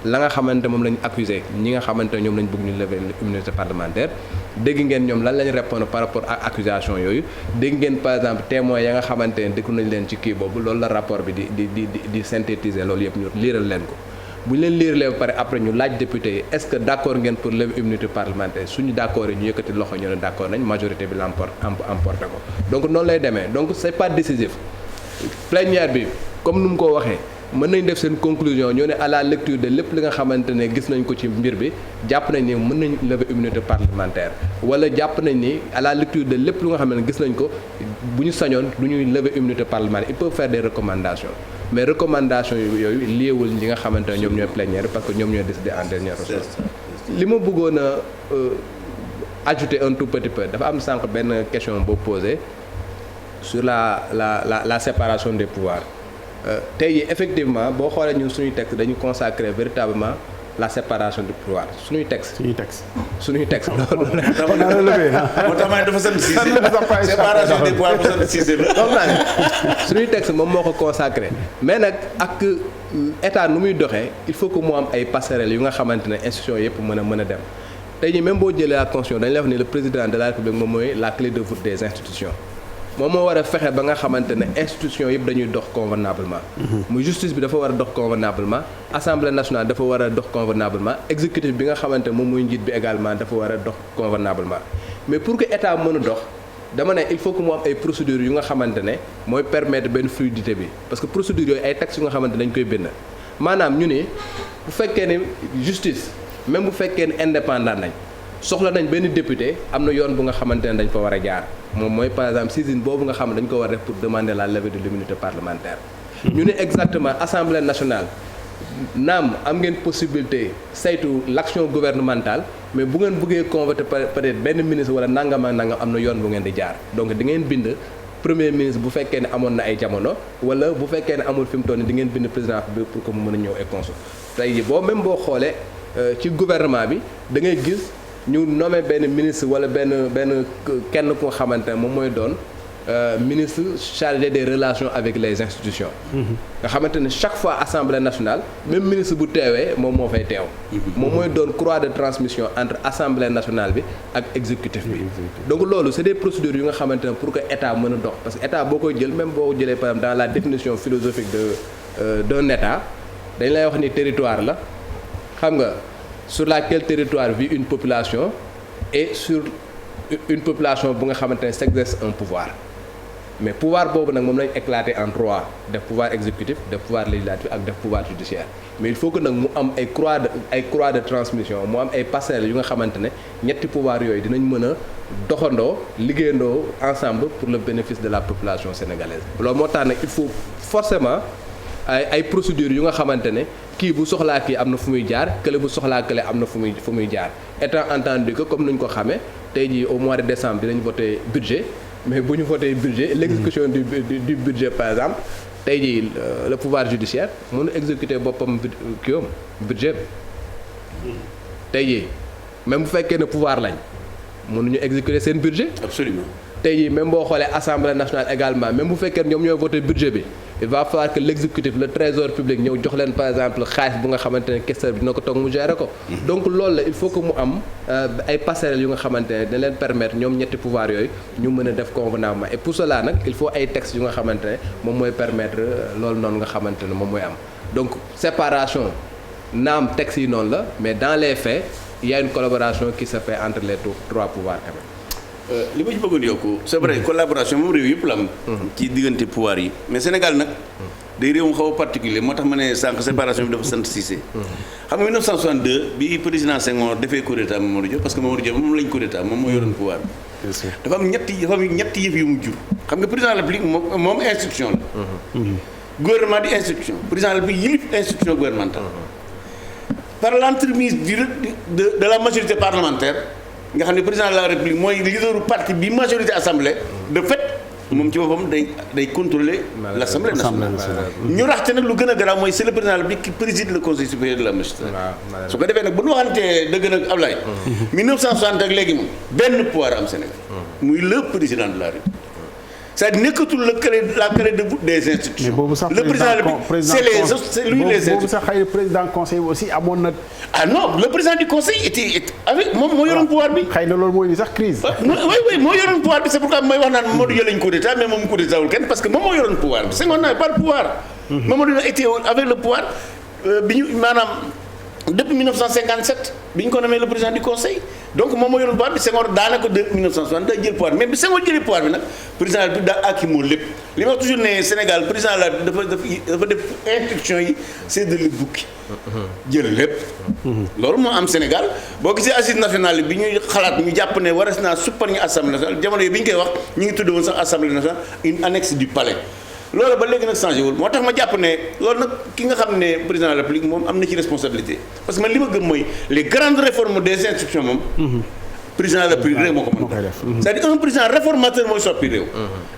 la nga xamante moom lañ accusé ñi nga xamante ñoom lañ bëgg ñu lever immunité parlementaire dégg ngeen ñoom lan lañ répondre par rapport ak accusation yooyu dégg ngeen par exemple témoins ya nga xamante ne déglu nañ leen ci kii boobu loolu la rapport bi di synthétiser loolu yëpp ñu liiral leen ko bu ñu leen liiralee ba pare après ñu laaj député yi est-ce que d'accord ngeen pour lever immunité parlementaire suñu d'accord yi ñu yëkkati loxo ñu ne d'accord nañ majorité bi emporté ko donc noonu lay demee donc c'est pas décisif plénière bi comme nu mu ko waxee mën nañ def seen conclusion ñoo ne à la lecture de lépp li nga xamante ne gis nañ ko ci mbir bi jàpp nañ ni mën nañ lever immunité parlementaire wala jàpp nañ ni à la lecture de lépp lu nga xam ne gis nañ ko bu ñu sañoon du ñuy lever immunité parlementaire il peut faire des recommandations mais recommandations yooyu liéwul ñi nga xamante ne ñoom ñooy plénière parce que ñoom ñooy décider en dernier ressort li ma bëggoon a ajouter un tout petit peu dafa am sànq benn question boo posé sur la séparation des pouvoirs tey jii effectivement boo xoolee ñun suñuy texte dañu consacrer véritablement la séparation du pouvoir suñuy texte moo tax ma dafa sant Cissé séparation des pouvoirs bu sant Cissé la suñuy texte moom moo ko consacré mais nag ak état nu muy doxee il faut que mu am ay passerelles yu nga xamante ne institutions yëpp mën a dem tey jii même boo jëlee la constitution dañu lay wax ni le président de la république moom mooy la clé de voûte des institutions moom moo war a fexe ba nga xamante ne institution yëpp dañuy dox convenablement mu justice bi dafa war a dox convenablement assemblée nationale dafa war a dox convenablement exécutif bi nga xamante moom mooy njiit bi également dafa war a dox convenablement mais pour que état mën a dox dama ne il faut que mu am ay procédures yu nga xamante ne mooy permettre benn fluidité bi parce que procédures yooyu ay textes yu nga xamante dañ koy bind maanaam ñu ne bu fekkee ne justice même bu fekkee ne indépendant nañ soxla nañ benn député am na yoon bu nga xamante ne dañ fa war a jaar moom mooy par exemple saisine boobu nga xam ne dañ ko war a def pour demander la levée de l'immunité parlementaire ñu ne exactement assemblée nationale naam am ngeen possibilité saytu l'action gouvernementale mais bu ngeen bëggee convoquer peut-être benn ministre wala nangam ak nangam am na yoon bu ngeen di jaar donc di ngeen bind premier ministre bu fekkee ne amoon na ay jamono wala bu fekkee ne amul fi mu toll nii di ngeen bind président bi pour que mu mën a ñëw ay consul tey boo même boo xoolee ci gouvernement bi da ngay gis ñu nommé benn ministre wala benn kenn ku nga xamante ne moom mooy doon ministre chargé des relations avec les institutions. nga xamante ne chaque fois assemblée nationale même ministre bu teewee moom moo fay teew. moom mooy doon croix de transmission entre assemblée nationale bi ak exécutif bi. donc loolu c'est des procédures yu nga xamante ne pour que état mën a dox parce que état boo koy jël même boo jëlee par exemple dans la définition philosophique d'un état dañ lay wax ni territoire la xam nga. sur laquelle territoire vit une population et sur une population bu nga xamante ne s'exerce un pouvoir mais pouvoir boobu nag moom lañ éclaté en trois def pouvoir exécutif def pouvoir législatif ak def pouvoir judiciaire mais il faut que nag mu am ay croix de transmission mu am ay passerelles yu nga xamante ne ñetti pouvoir yooyu dinañ mën a doxandoo liggéeyandoo ensemble pour le bénéfice de la population sénégalaise loolu moo tax nag il faut forcément ay procédures yu nga xamante ne kii bu soxlaa kii am na fu muy jaar kële bu soxlaa kële am na fu muy jaar étant entendu que comme nuñ ko xamee tey jii au mois de décembre dinañ voté budget mais bu ñu voté budget l'exécution du budget par exemple tey jii le pouvoir judiciaire mënu exécuter boppam budget bi tey jii même bu fekkee ne pouvoir lañ mënuñu exécuter seen budget. Absolument. tey jii même boo xoolee assemblée nationale également même bu fekkee ñoom ñooy voté budget bi il va falloir que l'exécutif le trésor public ñëw jox leen par exemple xaalis bu nga xamante ne questeur bi dina ko toog mu gérer ko. donc loolu la il faut que mu am ay passerelles yu nga xamante ne dañ leen permettre ñoom ñetti pouvoir yooyu ñu mën a def convenablement et pour cela nag il faut ay textes yu nga xamante ne moom mooy permettre loolu noonu nga xamante ne moom mooy am donc séparation naam textes yi noonu la mais dans les faits il y a une collaboration qui se fait entre les trois pouvoirs quand même. li ma ci bëggoon yokku c'est vrai collaboration moom réew yëpp la am. ci diggante pouvoir yi mais Sénégal nag day réewum xaw a particulier moo tax ma ne sànq séparation bi dafa sant Cissé. xam nga 1962 bi président Senghor defee coup d'état Mamadou Dia parce que Mamadou Dia moom lañ coup d'état moom moo yoroon pouvoir bi. dafa am ñetti yëf yu mu jur. xam nga président de la République moom institution la. gouvernement di institution président de la République yilif institution gouvernementale. par l'entremise de la majorité parlementaire. nga xam ne président de la république mooy leaderu parti bi majorité assemblée de fait moom ci boppam day contrôler l'assemblée nationale. ñu raxte nag lu gën a garaaw mooy c'est le président de la république qui préside le conseil supérieur de la magistrature. su ko defee nag bu ñu waxantee dëgg nag Ablaye. 1960 ak léegi moom benn pouvoir am Sénégal. muy le président de la république. c'est-à-dire nekkatul la clé de voûte des institutions. mais boobu sax le président c'est lui les boobu sax xëy na président conseil aussi amoon na. ah non le président du conseil était avec moom moo yoroon pouvoir bi. xëy na loolu mooy sax crise. oui moo yoroon pouvoir bi c'est pourquoi may wax naan Mamadou Dia lañ coup d'état mais moom coup d'état wul kenn parce que moom moo yoroon pouvoir bi Senghor n'avait pas le pouvoir. Mamadou Dia était avec le pouvoir bi ñu maanaam depuis 1957 bi ñu ko nommé le président du conseil donc moom moo yoroon pouvoir bi Senghor daanaka de 1960 day jël pouvoir mais bi Senghor jëlee pouvoir bi nag président bi daa akimoo lépp li ma wax toujours ne Sénégal président la dafa def instruction yi c'est de le bukki jël lépp loolu moo am Sénégal boo gisee assise nationale bi ñuy xalaat ñu jàpp ne waras naa suppar ñu assemblée nationale jamono yi bi ñu koy wax ñu ngi tudde woon sax assemblée nationale une annexe du palais loolu ba léegi nag changé wul moo tax ma jàpp ne loolu nag ki nga xam ne président de la République moom am na ci responsabilité parce que man li ma gëm mooy les grandes réformes des institutions moom président de la République rek moo ko mën c'est-à-dire un président réformateur mooy soppi réew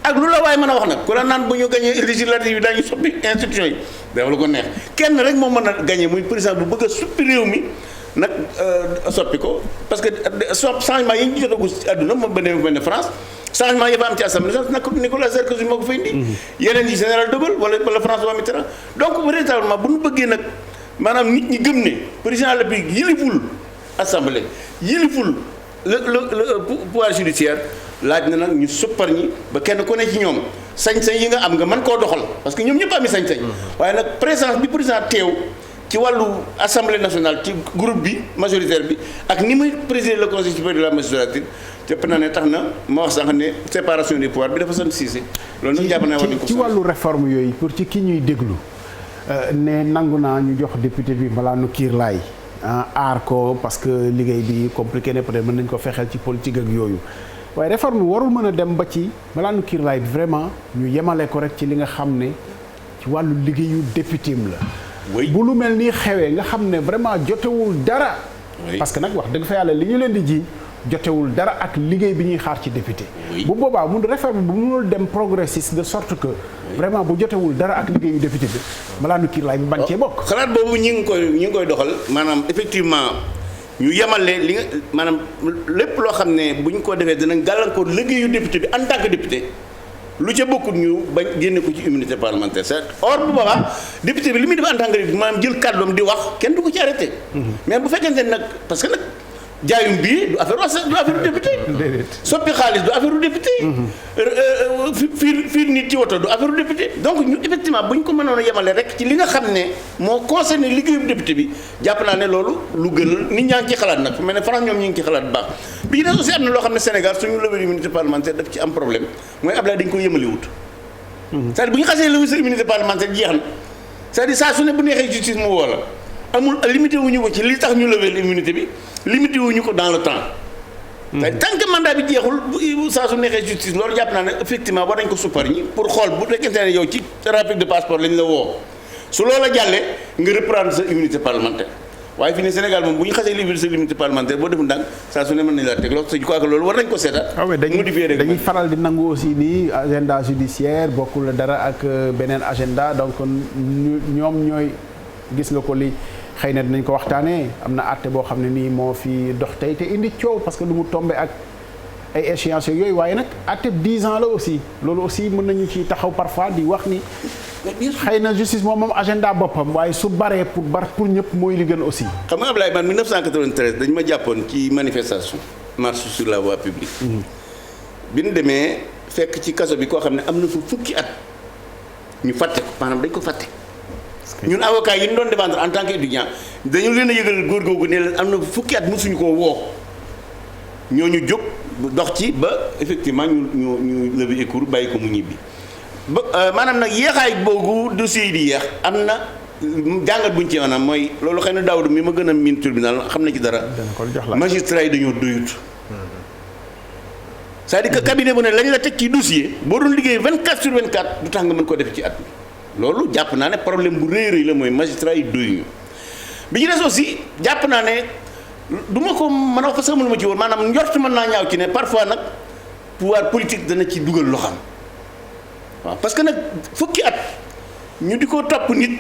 ak lu la waaye mën a wax nag ku la naan bu ñu gagné législative yi daañu soppi institutions yi dafa la ko neex kenn rek moo mën a gagné muy président bu bëgg a suppi réew mi nag soppi ko parce que changement yi ñu jotagu àdduna moom ba demee ne France changement yi fa am ci assemblée nag Nicolas Sarkozy moo ko fay indi yeneen yi général de Gaulle wala François Mitterrand donc véritablement bu ñu bëggee nag maanaam nit ñi gëm ne président de la République yiliful assemblée yiliful le pouvoir judiciaire laaj na nag ñu suppar ñi ba kenn ku ne ci ñoom sañ-sañ yi nga am nga mën koo doxal parce que ñoom ñëpp ami sañ-sañ waaye nag présence bi président teew ci wàllu assemblée nationale ci groupe bi majoritaire bi ak ni muy présider le conseil supérieur de la magistrature jàpp naa ne tax na ma wax sax ne séparation des pouvoirs bi dafa sant Cissé loolu nag jàpp naa war nañ ko ci wàllu réforme yooyu pour ci ki ñuy déglu ne nangu naa ñu jox député bi malaanu kiir laay aar ko parce que liggéey bi compliqué ne peut-être mën nañ ko fexeel ci politique ak yooyu waaye réforme warul mën a dem ba ci malaanu kiir laay bi vraiment ñu yemale ko rek ci li nga xam ne ci wàllu liggéeyu député am la bu lu mel nii xewee nga xam ne vraiment jotewul dara parce que nag wax dëgg fa yàlla li ñu leen di ji jotewul dara ak liggéey bi ñuy xaar ci député bu boobaa mun réforme bu mënul dem progressiste de sorte que vraiment bu jotewul dara ak liggéeyu député bi balaa nu kiir laay bi bañ cee bokk xalaat boobu ñi ngi koy doxal maanaam effectivement ñu yemale li nga maanaam lépp loo xam ne bu ñu ko defee dinañ gàllankoor liggéeyu député bi en tant que député lu ca bokkut ñu bañ génne ko ci immunité parlementaire c'est or bu boobaa député bi li muy def en tant que député maanaam jël kàddoom di wax kenn du ko ci arrêté mais bu fekkente ne nag parce que nag jaayum bii du affaire député soppi xaalis du affaire député fiir nit ci woto du affaire député donc ñu effectivement bu ñu ko mënoon a yemale rek ci li nga xam ne moo concerné liggéeyu député bi jàpp naa ne loolu lu gën nit ñaa ngi ci xalaat nag fu mel ne France ñoom ñu ngi ci xalaat bu baax bi ci des aussi am na loo xam ne Sénégal suñu levée immunité parlementaire daf ci am problème mooy Ablaye dañ ko yemale wut c'est-à-dire bu ñu xasee lever sa immunité parlementaire jeex na c'est-à-dire saa su ne bu neexee justice mu woo la amul limité wuñu ko ci li tax ñu lever l'immunité bi limité wuñu ko dans le temps tant que mandat bi jeexul saa su neexee justice loolu jàpp naa ne effectivement war nañ ko suppar ñi pour xool bu fekkente ne yow ci trafic de passeport lañ la woo su loola jàllee nga reprendre sa immunité parlementaire waaye fi ne Sénégal moom bu ñu xasee livre sa limite parlementaire boo defu ndànk saa su ne mën nañu laa teg loxo je crois que loolu war nañ ko seetaat. dañuy faral di nangu aussi nii agenda judiciaire bokkul dara ak beneen agenda donc ñoom ñooy gis nga ko li xëy na dinañ ko waxtaanee am na àtte boo xam ne nii moo fi dox tey te indi coow parce que lu mu tombé ak ay échéances yooyu waaye nag àtte 10 ans la aussi loolu aussi mën nañu ci taxaw parfois di wax ni xëy na justice moom agenda boppam waaye su baree pour ñëpp mooy li gën aussi. xam nga Ablaye man 1993 dañu ma jàppoon ci manifestation marche sur la voie publique. bi ñu demee fekk ci kaso bi koo xam ne am na fa fukki at ñu fàtte ko maanaam dañ ko fàtte. ñun avocat yi ñu doon défendre en tant que étudiant dañu leen a yëgal góor googu ne leen am na fukki at mosuñu koo woo ñooñu jóg dox ci ba effectivement ñu lever écour bàyyi ko mu ñibbi ba maanaam nag yéexaay boobu dossier yi di yéex am na jàngat buñ ci maanaam mooy loolu xëy na Daouda mi ma gën a miin tribunal xam na ci dara. magistrat yi dañoo doyut. c'est-à-dire que cabinet bu ne lañ la teg ci dossier boo doon liggéey 24 sur 24 du tax nga mën koo def ci at mi loolu jàpp naa ne problème bu rëy la mooy magistrat yi doyuñu bi ñu des aussi jàpp naa ne du ma ko mën a wax parce que mënu ma ci woon maanaam njort mën naa ñaaw ci ne parfois nag pouvoir politique dana ci dugal loxam waaw parce que nag fukki at ñu di ko topp nit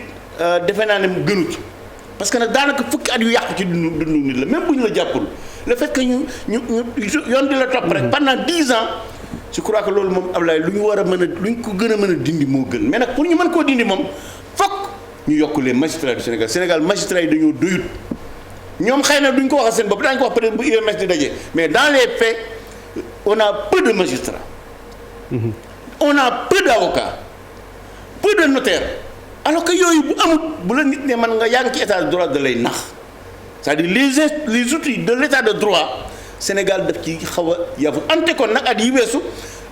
defe naa ne mu gënut parce que nag daanaka fukki at yu yàqu ci dundu nit la même bu ñu la jàppul le fait que ñu yoon di la topp rek pendant 10 ans je crois que loolu moom Ablaye lu ñu war a mën a lu ñu ko gën a mën a dindi moo gën mais nag pour ñu mën koo dindi moom fokk ñu yokk les magistrats du Sénégal magistrats yi dañoo doyut ñoom xëy na duñ ko waxal seen bopp daañu ko wax peut-être bu UMS di daje mais dans les faits on a peu de magistrats. On a peu d'avocats peu de notaires alors que yooyu bu amut bu la nit ne man nga yaa ngi ci état de droit da lay nax c'est-à-dire les outils de l'état de droit Sénégal daf ci xaw a yabu ante kon nag at yi weesu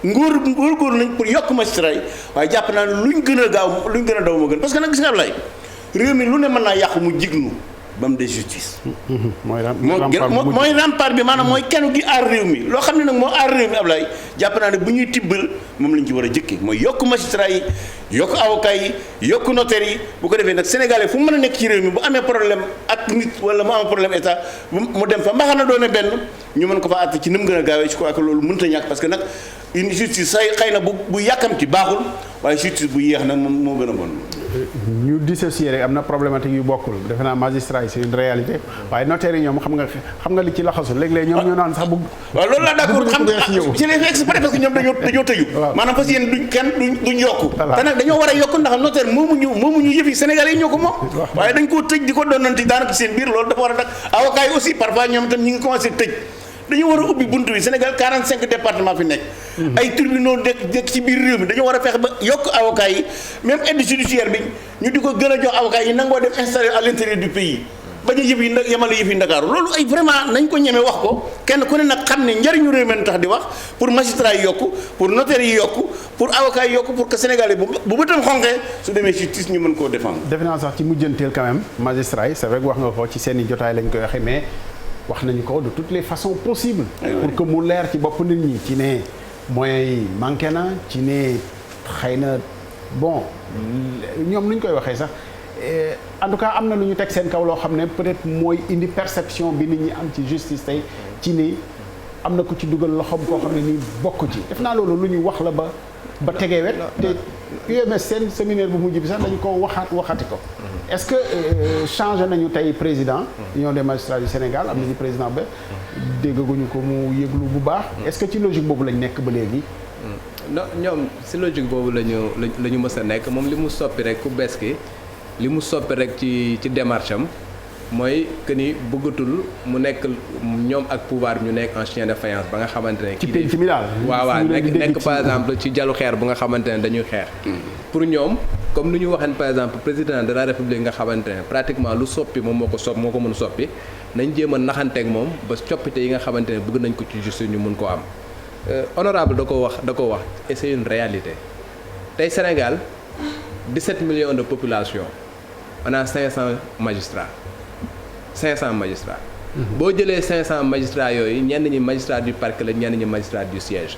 góor nañ pour yokk magistrat yi waaye jàpp naa ne luñ gën a gaaw luñ gën a daw moo gën parce que nag gis nga Ablaye réew mi lu ne mën naa yàqu mu jignu ba mu des justice. mooy rempart bi maanaam mooy kenn gi aar réew mi loo xam ne nag moo aar réew mi Ablaye jàpp naa ne bu ñuy tibbal moom lañ ci war a jëkkee mooy yokk magistrat yi yokk avocat yi yokk notaire yi bu ko defee nag sénégalais fu mu mën a nekk ci réew mi bu amee problème ak nit wala mu am problème état mu dem fa mbaxana doone benn ñu mën ko fa àtte ci ni mu gën a gaawee je crois que loolu mënut a ñàkk parce que nag une justice say xëy na bu yàkkamti baaxul waaye justice bu yéex nag moom moo gën a bon. ñu dissocier rek am na problématique yu bokkul defe naa magistrat yi c'est une réalité waaye notaire yi ñoom xam nga li ci laxasu léeg-léeg ñoom ñoo naan sax bu. waaw loolu laa d'accord xam nga ci les exprès parce que ñoom dañoo tëju. maanaam parce que yéen duñ yokku. te nag dañoo war a yokku ndax notaire moomuñu yëf yi Sénégalais yi ñoo ko moom. waaye dañ koo tëj di ko donnanti daanaka seen biir loolu dafa war a nag avocat yi aussi parfois ñoom itam ñi ngi commencé tëj dañu war a ubbi buntu bi Sénégal 45 départements fi nekk. ay tribunaux nekk ci biir réew mi dañoo war a fexe ba yokk avocats yi même aide judiciaire bi ñu di ko gën a jox avocats yi nangoo dem installé à l'intérieur du pays bañ a yemale yëf yi Ndakaaru loolu ay vraiment nañ ko ñeme wax ko kenn ku ne nag xam ne njariñu réew mi tax di wax pour magistrats yi yokku pour notaires yi yokku pour avocats yi yokku pour que Sénégal yi bu bëtam xonqee su demee justice ñu mën koo défendre. defe naa sax ci mujjanteel quand même magistrats yi c'est vrai que wax nga ko ci seen i jotaay lañ koy waxee mais wax nañu ko de toutes les façons possibles. pour que mu leer ci bopp nit ñi ci ne moyens yi manqué na ci ne xëy na bon ñoom nu ñu koy waxee sax en tout cas am na lu ñu teg seen kaw loo xam ne peut-être mooy indi perception bi nit ñi am ci justice tey ci ni am na ku ci dugal loxoom koo xam ne nii bokk ci def naa loolu lu ñu wax la ba tegee wet te UMS seen séminaire bu mujj bi sax dañu ko waxati ko. est-ce que changé nañu tey président union des magistrats du Sénégal am nañu président ba déggaguñu ko mu yëglu bu baax est-ce que ci logique boobu lañ nekk ba léegi. non ñoom si logique boobu la ñu mës a nekk moom li mu soppi rek ku bees ki li mu soppi rek ci démarche am mooy que ni bëggatul mu nekk ñoom ak pouvoir ñu nekk en chien de faïence ba nga xamante ne. ci penc mi daal. waaw nekk par exemple ci jalu xeer bu nga xamante ne dañuy xeex. pour ñoom comme ni ñu waxeen par exemple président de la république nga xamante ne pratiquement lu soppi moom moo ko mën a soppi nañ jéem a naxanteeg moom ba coppite yi nga xamante ne bëgg nañ ko ci justice ñu mun koo am. honorable da ko wax et c'est une réalité tey Sénégal 17 millions de population on a 500 magistrats. boo jëlee 500 magistrats yooyu ñenn ñi magistrat du parquet la ñenn ñi magistrat du siège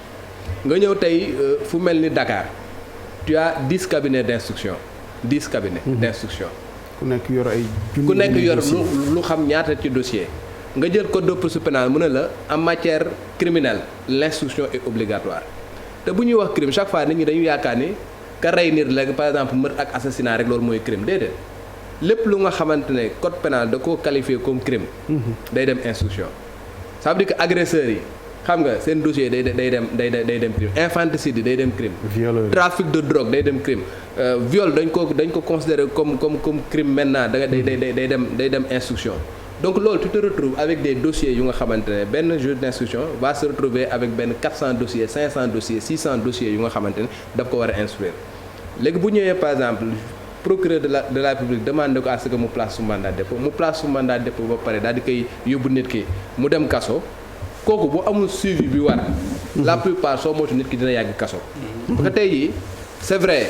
nga ñëw tey fu mel ni Dakar tu as 10 cabinets d'instruction 10 cabinets d'instruction ku nekk yor ay ku nekk yor lu xam ñaata ci dossier nga jël code de procédure pénale mu ne la en matière criminelle l'instruction est obligatoire te bu ñuy wax crime chaque fois nit ñi dañu yaakaar ni ka rey nit la par exemple meurtre ak assassinat rek loolu mooy crime déedéet lépp lu nga xamante ne code pénal da koo qualifié comme crime day dem instruction ça veut dire que agresseurs yi xam nga seen dossier day dem crime infanticide yi day dem crime trafic de drogue day dem crime viol dañ ko considéré comme crime maintenant day dem instruction donc loolu tu te retrouves avec des dossiers yu nga xamante ne benn juge d'instruction va se retrouver avec benn 400 dossiers 500 dossiers 600 dossiers yu nga xamante ne daf ko war a instruire léegi bu ñëwee par exemple procureur de la République demande ko à ce que mu place sous mandat de dépôt mu place sous mandat de dépôt ba pare daal di koy yóbbu nit ki mu dem kaso kooku bu amul suivi bi war la plupart soo moytu nit ki dina yàgg kaso parce que tey jii c'est vrai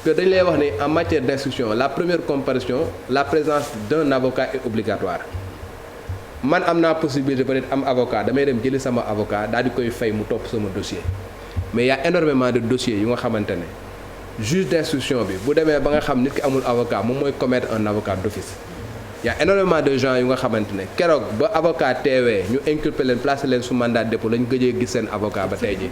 que dañ lay wax ni en matière d'instruction la première comparution la présence d'un avocat est obligatoire man am naa possibilité peut-être am avocat damay dem jëli sama avocat daal di koy fay mu topp sama dossier mais il y a énormément de dossiers yu nga xamante ne juge d'instruction bi bu demee ba nga xam nit ki amul avocat moom mooy commettre un avocat d'office il y a énormément de gens yu nga xamante ne keroog ba avocat teewee ñu inculper leen placer leen sous mandat de dépôt lañ gëjee gis seen avocat ba tey ji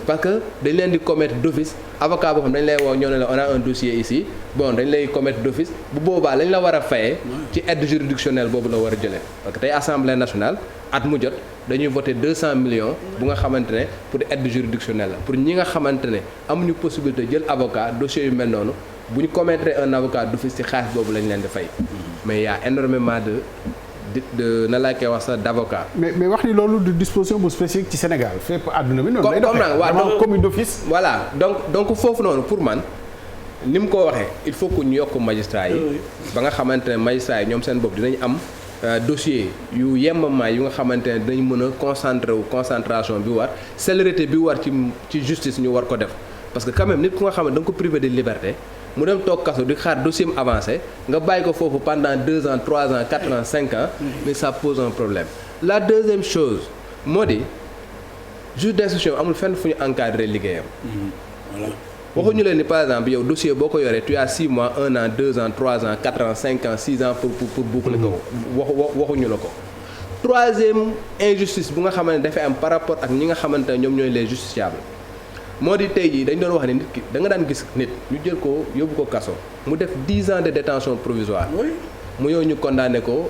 parce que dañ leen di commettre d'office avocat boo xam dañ lay woo ñoo ne la on a un dossier ici bon dañ lay commettre d'office bu boobaa lañ la war a fayee ci aide juridictionnelle boobu la war a jëlee parce que tey assemblée nationale at mu jot dañuy voter 200 millions bu nga xamante ne pour aide juridictionnelle la pour ñi nga xamante ne amuñu possibilité jël avocat dossier yu mel noonu bu ñu commettre un avocat d'office ci xaalis boobu lañ leen di fay mais il y a énormément de na laa koy wax sax d'avocat. mais wax ni loolu de disposition bu spécifique ci Sénégal fépp àdduna bi noonu lay doxee dama commis d'office. voilà donc foofu noonu pour man ni mu ko waxee il faut que ñu yokk magistrat yi ba nga xamante ne magistrat yi ñoom seen bopp dinañ am dossier yu yemamaay yu nga xamante ne dinañ mën a concentré wu concentration bi war célérité bi war ci justice ñu war ko def parce que quand même nit ku nga xam ne da nga ko privé de liberté. mu dem toog kaso di xaar dossier am avancé nga bàyyi ko foofu pendant 2 ans 3 ans 4 ans 5 ans mais ça pose un problème la deuxième chose moo di juge d'instruction amul fenn fu ñu encadrer liggéeyam. voilà waxuñu leen ni par exemple yow dossier boo ko yoree tu as 6 mois 1 an 2 ans 3 ans 4 ans 5 ans 6 ans pour boucler ko waxuñu la ko. troisième injustice bu nga xamante ne dafay am par rapport ak ñi nga xamante ne ñoom ñooy les justiciables. moo di tey jii dañ doon wax ne nit ki da nga daan gis nit ñu jël ko yóbbu ko kaso mu def 10 ans de détention provisoire mu yow ñu condamné ko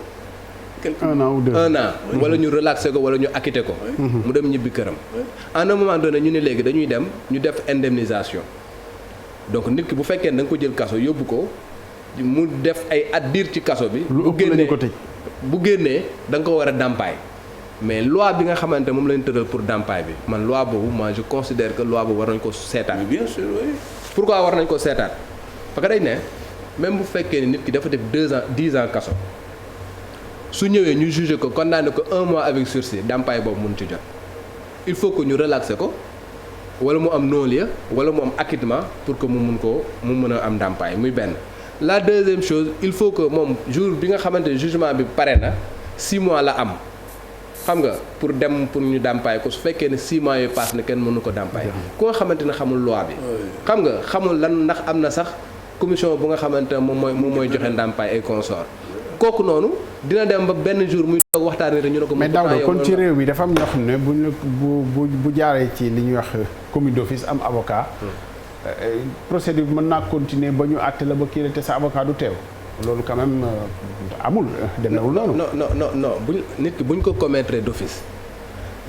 1 an ou 2 1 an wala ñu relaxé ko wala ñu acquitté ko mu dem ñibbi këram à un moment donné ñu ne léegi dañuy dem ñu def indemnisation donc nit ki bu fekkee da nga ko jël kaso yóbbu ko mu def ay at diir ci kaso bi bu génnee da nga ko war a dàmpaay mais loi bi nga xamante moom lañ tëral pour ndàmpaay bi man loi boobu moi je considère que loi boobu war nañ ko seetaan. bien sûr oui. pourquoi war nañ ko seetaan parce que dañ ne même bu fekkee ni nit ki dafa def 2 ans 10 ans kaso su ñëwee ñu juger ko condamné ko 1 mois avec sursis ndàmpaay boobu mun ci jot il faut que ñu relaxer ko wala mu am non-lieu wala mu am acquittement pour que mu mën a am ndàmpaay muy benn. la deuxième chose il faut que moom jour bi nga xamante ne jugement bi pare na 6 mois la am. xam nga pour dem pour ñu dàmpaay ko su fekkee ne 6 mois yooyu pass na kenn mënu ko dàmpaay ku nga xamante ne xamul loi bi xam nga xamul lan ndax am na sax commission bu nga xamante ne moom mooy joxe ndàmpaay ay consort kooku noonu dina dem ba benn jour muy toog waxtaanee rek ñu ne ko. mais Daouda kon ci réew mi dafa am ñoo xam ne bu jaaree ci li ñuy wax commis d'office am avocat procédure bi mën naa continuer ba ñu àtte la ba kii te sa avocat du teew. loolu quand même amul demewul noonu. non nit ki bu ñu ko commettre d'office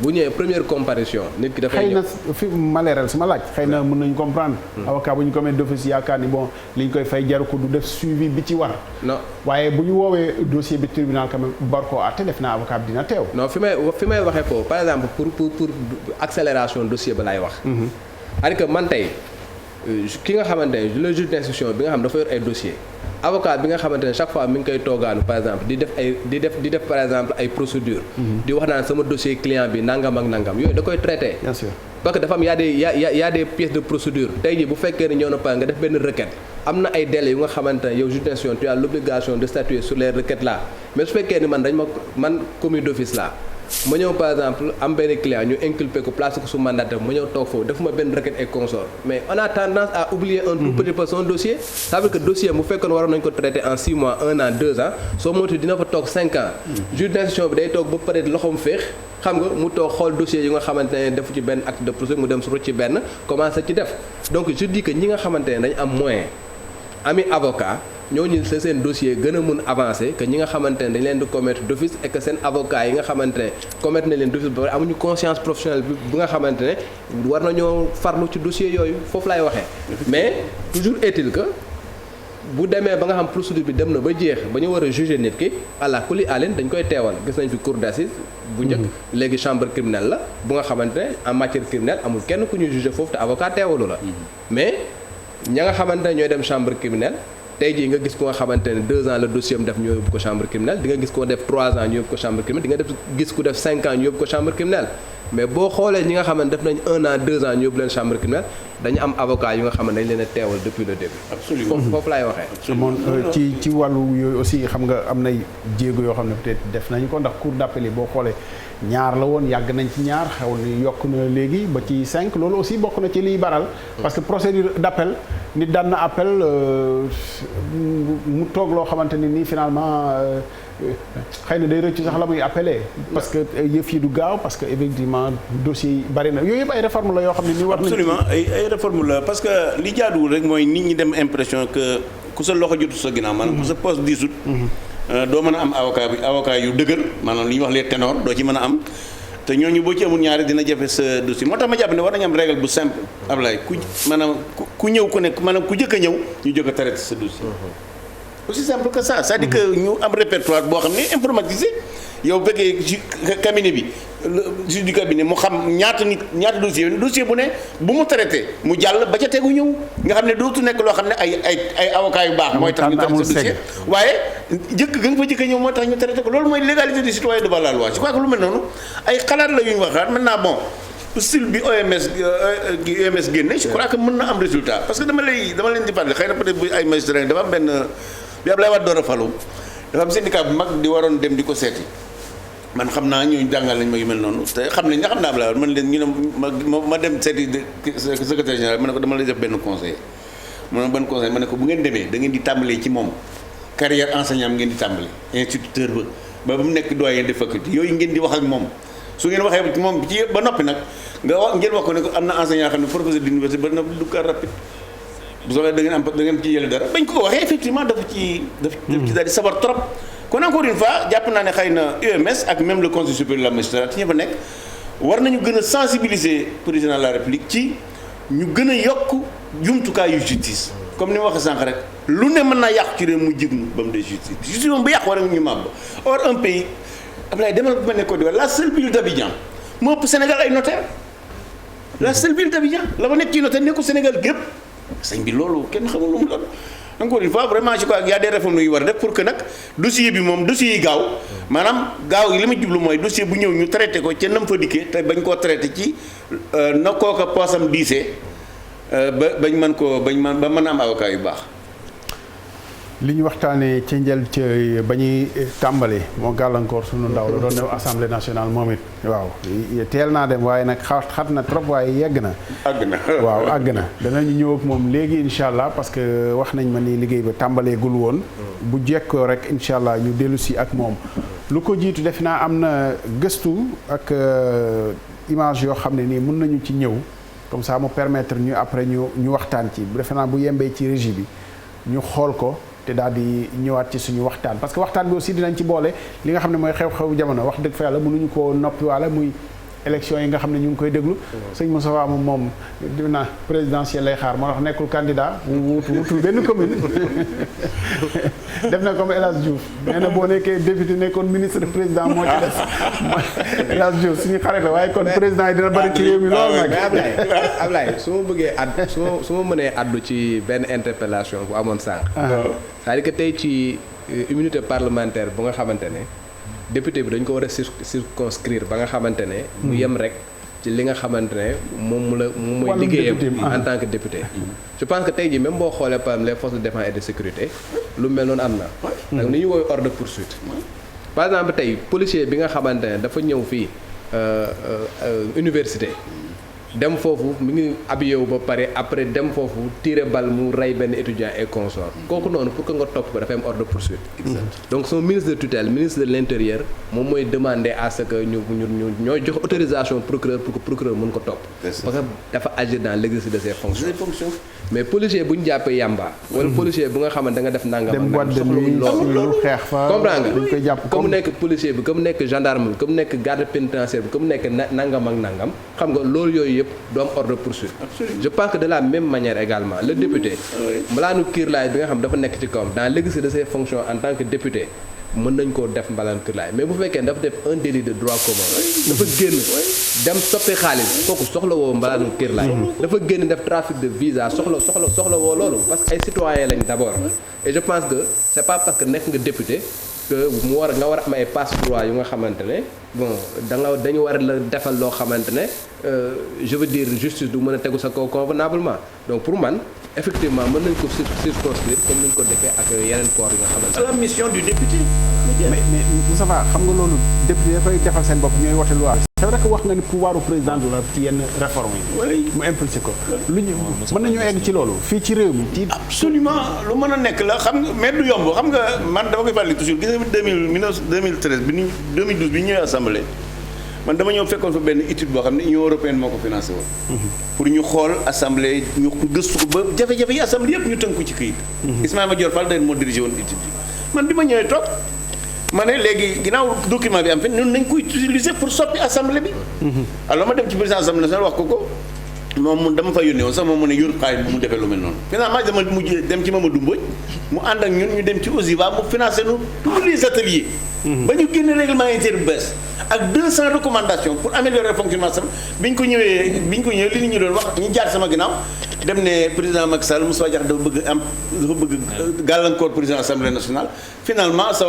bu ñëwee première comparution nit ki dafay xëy na fi ma leeral sama laaj xëy na mën nañu comprendre. avocat bu ñu commettre d'office yaakaar ni bon li ñu koy fay jaru ko du def suivi bi ci war. non waaye bu ñu woowee dossier bi tribunal quand même bar koo àtte def naa avocat bi dina teew. non fi may waxee foofu par exemple pour accélération dossier ba laay wax. c'est-à-dire que man tey ki nga xamante ne le juge d'instruction bi nga xam dafa yor ay dossiers. avocat bi nga xamante ne chaque fois mi ngi koy toogaanu par exemple di def par exemple ay procédures. di wax naan sama dossier client bi nangam ak nangam yooyu da koy traité. bien sûr parce que dafa am y a des pièces de procédure tey jii bu fekkee ne ñëw na par nga def benn requête am na ay délais yu nga xamante ne yow juge d'instruction tu as l'obligation de statuer sur les requêtes là mais su fekkee ni man commis d'office là ma ñëw par exemple am benn client ñu inculpé ko placé ko sous mandataire ma ñëw toog foofu defuma benn requête et consort mais on a tendance à oublier un tout petit peu son dossier ça veut dire que dossier mu fekkoon waroon nañu ko traiter en 6 mois 1 an 2 ans soo moytu dina fa toog 5 ans juge d'instruction bi day toog ba peut-être loxoom féex xam nga mu toog xool dossier yi nga xamante ne defu ci benn acte de procédure mu dem su ci benn commencé ci def donc je dis que ñi nga xamante ne dañu am moyen ami avocat ñooñu c'est seen dossier gën a mun avancer que ñi nga xamante ne dañ leen di commettre d'office et que seen avocat yi nga xamante ne commettre na leen d'office ba pare amuñu conscience professionnelle bi nga xamante ne war nañoo farlu ci dossier yooyu foofu laay waxee mais toujours est-il que bu demee ba nga xam procédure bi dem na ba jeex ba ñu war a juger nit ki àla kuli àlin dañ koy teewal gis nañ fi cour d'assises bu njëkk léegi chambre criminelle la bu nga xamante ne en matière criminelle amul kenn ku ñuy juger foofu te avocat teewalu la mais ña nga xamante ne ñooy dem chambre criminelle tey jii nga gis ko nga xamante ne 2 ans la dossier am def ñu yóbbu ko chambre criminelle di nga gis ko def 3 ans ñu yóbbu ko chambre criminelle di nga gis ku def 5 ans ñu yóbbu ko chambre criminelle mais boo xoolee ñi nga xamante def nañ 1 an 2 ans ñu yóbbu leen chambre criminelle dañu am avocat yu nga xam ne dañ leen a teewal depuis le début. absolument foofu laay waxee. moom ci wàllu yooyu aussi xam nga am nay jéego yoo xam ne peut-être def nañu ko ndax cour d'appel yi boo xoolee ñaar la woon yàgg nañ ci ñaar xew ni yokk na léegi ba ci 5 loolu aussi bokk na ci liy baral. parce que procédure d'appel nit daan na appel mu toog loo xamante ni nii finalement xëy na day rëcc sax la muy appelé parce que yëf yi du gaaw parce que effectivement dossier yi bari na yooyu yëpp ay réforme la yoo xam ne nii war nañ absolument ay réforme la parce que li jaaduwul rek mooy nit ñi dem impression que ku sa loxo jotu sa ginnaaw maanaam ku sa poste diisut doo mën a am avocat yu dëgër maanaam li ñuy wax les ténors doo ci mën a am te ñooñu boo ci amul ñaari dina jafe sa dossier moo tax ma jàpp ne war nañu am règle bu simple Ablaye ku ñëw ku nekk maanaam ku jëkk a ñëw ñu jëkk a traité sa dossier aussi simple que ça c'est-à-dire que ñu am répertoire boo xam ne informatisé yow fekkee cabinet bi juge du cabinet mu xam ñaata dossier bu ne bu mu traité mu jàll ba ca tegu ñëw nga xam ne dootu nekk loo xam ne ay avocat yu baax mooy tax ñu traité sa dossier waaye jëkk ga nga fa jëkk ñëw mooy tax ñu traité ko loolu mooy l'égalité du citoyen devant la loi je crois que lu mel noonu ay xalaat la yu ñu waxaat maintenant bon style bi OMS génne je crois que mën na am résultat parce que dama leen di fàttali xëy na peut-être bu ay magistrats dafa am benn bi Abdoulaye Wade door a falu dafa am syndicat bu mag di waroon dem di ko seeti man xam naa ñooñu jàngal nañ ma yu mel noonu te xam nañ nga xam naa Abdoulaye Wade man leen ñu ne ma dem seeti secrétaire général ma ne ko dama lay def benn conseil mu ne ban conseil ma ne ko bu ngeen demee da ngeen di tàmbalee ci moom carrière enseignant ngeen di tàmbale instituteur ba mu nekk doyen de faculté yooyu ngeen di wax ak moom su ngeen waxee ci moom ci ba noppi nag ngeen wax ko ne ko am na enseignant xam ne professeur d'université ba na du car rapide bu soobee da ngeen ci yële dara bañ ko waxee effectivement dafa ci daal di sabar trop kon encore une fois jàpp naa ne xëy na UMS ak même le conseil supérieur de la magistrature ñi fa nekk war nañu gën a sensibiliser président de la république ci ñu gën a yokk jumtukaayu justice comme ni ma waxee sànq rek lu ne mën naa yàqu ci réew mu jig ba mu dee justice moom bu yàqu war ñu màbb or un pays Ablaye demal bu ma ne Côte d'Ivoire la seule ville d'Abidjan moo ëpp Sénégal ay notaire la seule ville d'Abidjan la ma nekk ci notaire nekkul Sénégal gépp sëñ bi loolu kenn xamul lu mu doon encore une fois vraiment je crois qu'il y a des réformes yu war a def pour que nag dossier bi moom dossier yi gaaw maanaam gaaw yi li ma jublu mooy dossier bu ñëw ñu traité ko ca nam fa dikkee te bañ koo traité ci na kooka poosam diisee ba mën a am avocat yu baax. li ñu waxtaanee ca njël ca ba ñuy tàmbali moo gàllankoor sunu ndaw la doon dem assemblée nationale moom it waaw teel naa dem waaye nag xat na trop waaye yegg na. àgg na waaw àgg na danañu ñëw ak moom léegi incha allah parce que wax nañ ma ni liggéey ba tàmbaleegul woon. bu jekkoo rek incha allah ñu dellu si ak moom. lu ko jiitu def naa am na gëstu ak image yoo xam ne nii mun nañu ci ñëw comme ça mu permettre ñu après ñu waxtaan ci defe naa bu yembee ci régie bi ñu xool ko. te daal di ñëwaat ci suñu waxtaan parce que waxtaan bi aussi dinañ ci boole li nga xam ne mooy xew-xew jamono wax dëgg fa yàlla mënuñu koo noppi waale muy élection yi nga xam ne ñu ngi koy déglu. sëñ Moustapha moom dina présidentielle lay xaar moo tax nekkul candidat wutul benn commune def na comme El Hadj Diouf nee na boo nekkee député nekkoon ministre président moo ci des El Hadj Diouf suñu xarit la waaye kon président yi dina bari ci réew mi lool nag. Ablaye su ma bëggee su ma mënee addu ci benn interpellation bu amoon sànq. c'est-à-dire que tey ci immunité parlementaire bu nga xamante ne. député bi dañ ko war a circonscrire ba nga xamante ne. mu yem rek ci li nga xamante ne moom mooy liggéeyam en tant que député. je pense que tey jii même boo xoolee par les forces de défense et de sécurité lu mel noonu am na. donc ni ñu woowee ordre de poursuite. par exemple tey policier bi nga xamante ne dafa ñëw fii université dem foofu mi ngi habillé wu ba pare après dem foofu tirer balle mu rey benn étudiant et consort kooku noonu pour que nga topp ko dafay am ordre de poursuite. donc son ministre de tutelle ministre de l'intérieur moom mooy demander à ce que ñu ñooy jox autorisation procureur pour que procureur mën ko topp. parce que dafa agir dans l'exercice de ses fonctions. mais policier bu ñu jàppee yamba. wala policier bu nga xamante da nga def nangam ak soxlawuñ loolu xeex fa comprendre nga comme nekk policier bi comme nekk gendarme bi comme nekk garde pénitentiaire bi comme nekk nangam ak nangam xam nga loolu yooyu yëpp doo am ordre de poursuite. je pense que de la même manière également le député mbalaanu kiirlaay bi nga xam dafa nekk ci kawam dans l'exercice de ses fonctions en tant que député mën nañ koo def mbalaanu kiirlaay mais bu fekkee dafa def un délit de droit commun dafa génn dem soppi xaalis kooku soxla woo mbalaanu kiirlaay dafa génn def trafic de visa soxla woo loolu parce que ay citoyens lañ d'abord et je pense que c'est pas parce que nekk nga député que nga war a am ay passe-droit yu nga xamante ne bon dañu war a la defal loo xamante ne je veux dire justice du mën a tegu sa kaw convenablement donc pour man effectivement mën nañ ko circonscrire comme nañ ko defee ak yeneen corps yi nga xamante ne. la mission du député. mais Moustapha xam nga loolu député dafay defal seen bopp ñooy wote loi. c'est vrai que wax nga ni pouvoir du président de la ci yenn réforme yi. mu impulsé ko. lu ñu mën nañoo egg ci loolu fii ci réew mi. absolument lu mën a nekk la xam nga mais du yomb xam nga man dama koy fàttali toujours gis nga 2013 bi ñu 2012 bi ñu ñëwee assemblée man dama ñëw fekkoon fa benn étude boo xam ne Union européenne moo ko financé woon. pour ñu xool assemblée ñu gëstu ko ba jafe-jafe yi assemblée yëpp ñu tënku ci këyit. Ismaïla Madior Fall dañ moo dirigé woon étude bi man bi ma ñëwee toog. ma ne léegi ginnaaw document bi am fi ñun nañ koy utiliser pour soppi assemblée bi. alors ma dem ci président assemblée nationale wax ko moom dama fa yónnee woon sax moom mu ne yor xaalis bu mu defee lu mel noonu. finalement dama mujj dem ci Mamadou Mbodj mu ànd ak ñun ñu dem ci OSIVA mu financé nu tous les ateliers. ba ñu génne règlement intérieur bu bees ak 200 recommandations pour améliorer le fonctionnement sam bi ñu ko ñëwee li nit ñi doon wax ñu jaar sama ginnaaw dem ne président Macky Sall Moussa Diakhaté dafa bëgg gàllankoor président assemblée nationale finalement ça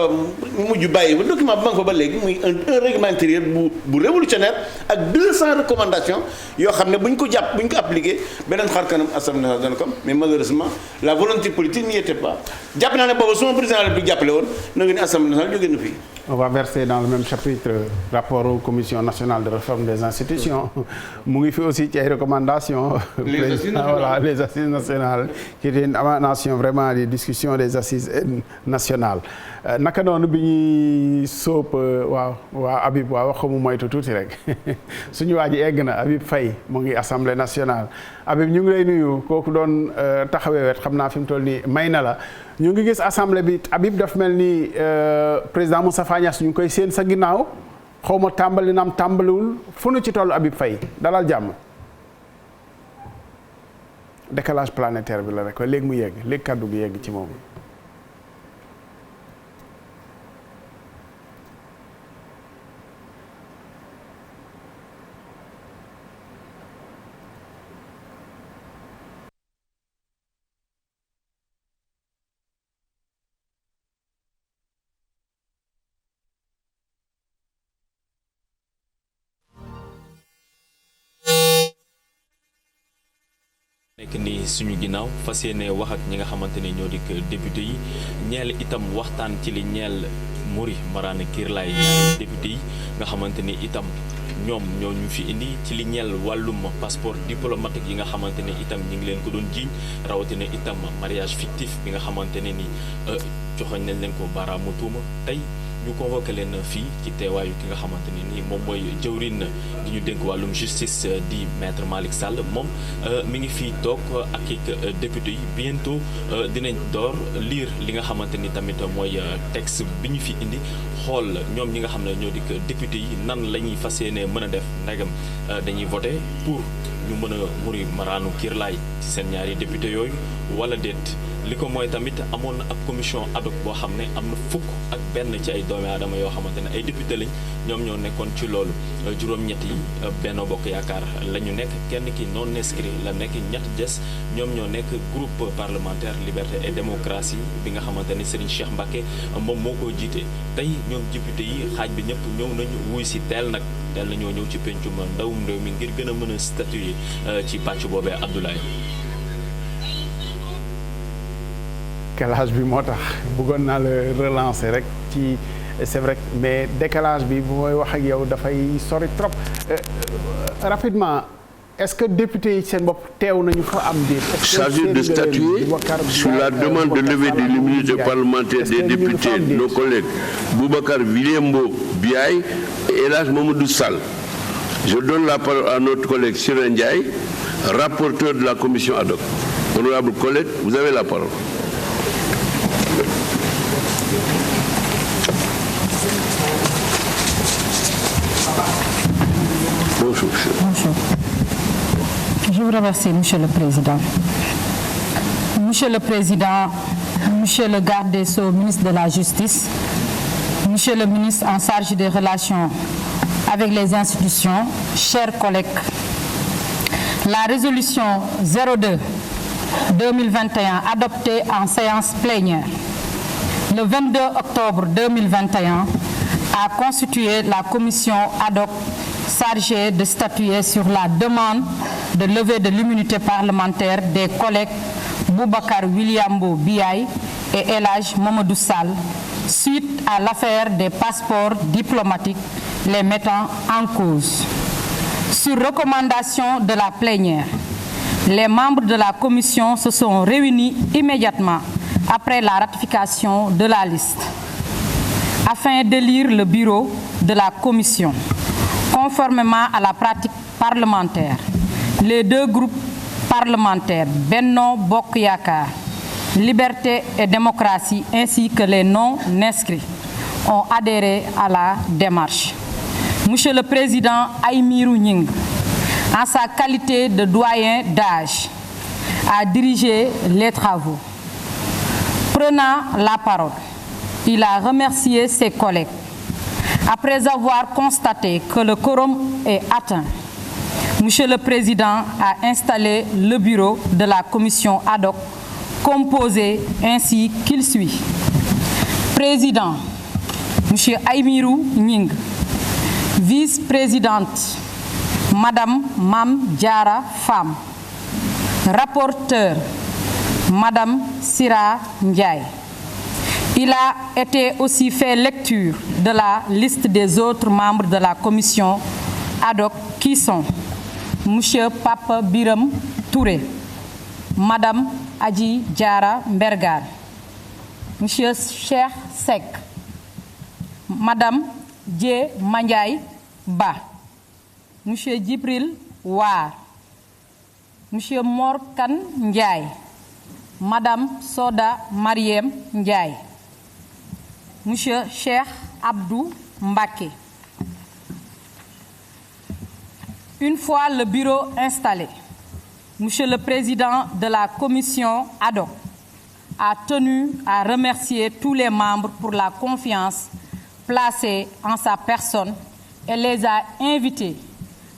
mu mujj bàyyi ba document bi ma nga fa ba léegi muy un règlement intérieur bu révolutionnaire ak 200 recommandations yoo xam ne bu ñu ko appliqué beneen xar kanam assemblée nationale dana ko am mais malheureusement la volonté politique n'y était pas jàpp naa ne boobu suma président la République jàppale woon na nga ni assemblée nationale jógee na fii. On va verser dans le même chapitre rapport aux commissions nationales de réforme des institutions mu ngi fi aussi ci ay recommandations. les assises nationales qui est une émanation vraiment des discussions des assises nationales naka noonu bi ñuy sóob waa Habib wax ko mu moytu tuuti rek suñu waa ji egg na Habib Faye mu ngi assemblée nationale Habib ñu ngi lay nuyu kooku doon taxawee wet xam naa fi mu toll nii may na la ñu ngi gis assemblée bi Habib daf mel ni président Moustapha Niasse ñu ngi koy séen sa ginnaaw xaw ma tàmbali naam tàmbaliwul fu nu ci toll Habib Faye dalal jàmm. décalage planétaire bi la rek léegi mu yegg léegi kàddu gi yegg ci moom. nekk ni suñu ginnaaw fas yéene wax ak ñi nga xamante ne ñoo di député yi ñeel itam waxtaan ci li ñeel Mory Marane Kirlaay député yi nga xamante ni itam ñoom ñoo ñu fi indi ci li ñeel wàllum passeport diplomatique yi nga xamante ne itam ñi ngi leen ko doon jiiñ rawatina itam mariage fictif bi nga xamante ne ni joxoñ nañ leen ko baaraamu tuuma tey ñu convoqué leen fii ci teewaayu ki nga xamante ne nii moom mooy jëwriñ gi ñu dénk wàllum justice di maître Malick Sall moom mi ngi fii toog ak i député yi bientôt dinañ door lire li nga xamante ni tamit mooy texte bi ñu fi indi xool ñoom ñi nga xam ne ñoo di député yi nan la ñuy fas yéene mën a def ndegam dañuy voté pour ñu mën a Mory Marane Kirlaay ci seen ñaari député yooyu wala déet li ko mooy tamit amoon na ab commission ad hoc boo xam ne am na fukk ak benn ci ay doomi aadama yoo xamante ne ay député lañ ñoom ñoo nekkoon ci loolu juróom-ñett yi Benno Bokk Yaakaar la ñu nekk kenn ki non inscrit la nekk ñett des ñoom ñoo nekk groupe parlementaire liberté et démocratie bi nga xamante ni Serigne Cheikh Mbacké moom moo ko jiite tey ñoom député yi xaaj bi ñëpp ñëw nañu wuy si teel nañoo ñëw ci pencum ndawum réew mi ngir gën a mën a statuer ci pàcc boobee Abdoulaye. calage bi moo tax bëggoon naa la relancer rek ci c'est vrai mais décalage bi bu mooy wax ak yow dafay sori trop rapidement est-ce que député yi seen bopp teew nañu fa am déet. chargé de statuer sur la demande de levée de l'immunité parlementaire des députés nos collègues Boubacar Williambo Biaye et El Hadj Mamadou Sall. Je donne la parole à notre collègue Siré Ndiaye, rapporteur de la commission ad hoc. Honorable Colette, vous avez la parole. Bonjour. Bonjour. Je vous remercie, Monsieur le Président. Monsieur le Président, Monsieur le garde des Sceaux, ministre de la Justice, Monsieur le ministre en charge des relations avec les institutions, chers collègues, la résolution 02/2021 adoptée en séance plénière le 22 octobre 2021 a constitué la commission ad hoc chargée de statuer sur la demande de levée de l'immunité parlementaire des collègues Boubacar Williambo Biaye et El Hadj Mamadou Sall suite à l'affaire des passeports diplomatiques les mettant en cause. Sur recommandation de la plénière, les membres de la commission se sont réunis immédiatement après la ratification de la liste afin d'élire le bureau de la commission. Conformément à la pratique parlementaire, les deux groupes parlementaires Benno Bokk Yakaar, Liberté et Démocratie ainsi que les non-inscrits ont adhéré à la démarche. Monsieur le Président Aymirou Gningue, en sa qualité de doyen d'âge, a dirigé les travaux. Prenant la parole, il a remercié ses collègues. Après avoir constaté que le quorum est atteint, Monsieur le Président a installé le bureau de la commission ad hoc composé ainsi qu'il suit. Président, Monsieur Aymirou Gningue. Vice-présidente, Madame Mame Diarra Fam. Rapporteur, Madame Sira Ndiaye. Il a été aussi fait lecture de la liste des autres membres de la commission ad hoc qui sont Monsieur Papa Biram Touré, Madame Adji Diarra Mbergane, Monsieur Cheikh Seck, Madame Dje Mandiaye Ba, Monsieur Djibril War, Monsieur Mor Kane Ndiaye, Madame Soda Mariem Ndiaye, Monsieur Cheikh Abdou Mbaké. Une fois le bureau installé, Monsieur le Président de la commission ad hoc a tenu à remercier tous les membres pour la confiance placée en sa personne et les a invités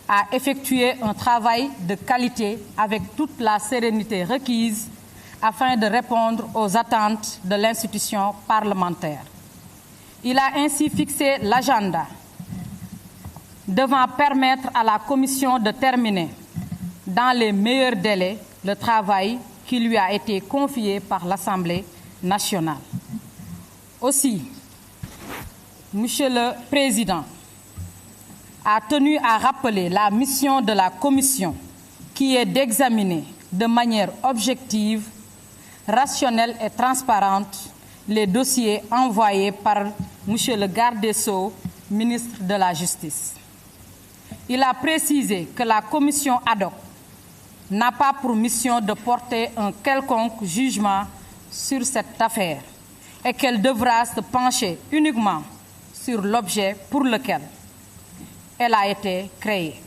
à effectuer un travail de qualité avec toute la sérénité requise afin de répondre aux attentes de l'institution parlementaire. Il a ainsi fixé l'agenda devant permettre à la commission de terminer dans les meilleurs délais le travail qui lui a été confié par l'Assemblée nationale. Aussi, Monsieur le Président a tenu à rappeler la mission de la Commission qui est d'examiner de manière objective, rationnelle et transparente les dossiers envoyés par Monsieur le garde des Sceaux, ministre de la Justice. Il a précisé que la Commission ad hoc n'a pas pour mission de porter un quelconque jugement sur cette affaire et qu'elle devra se pencher uniquement sur l'objet pour lequel elle a été créée.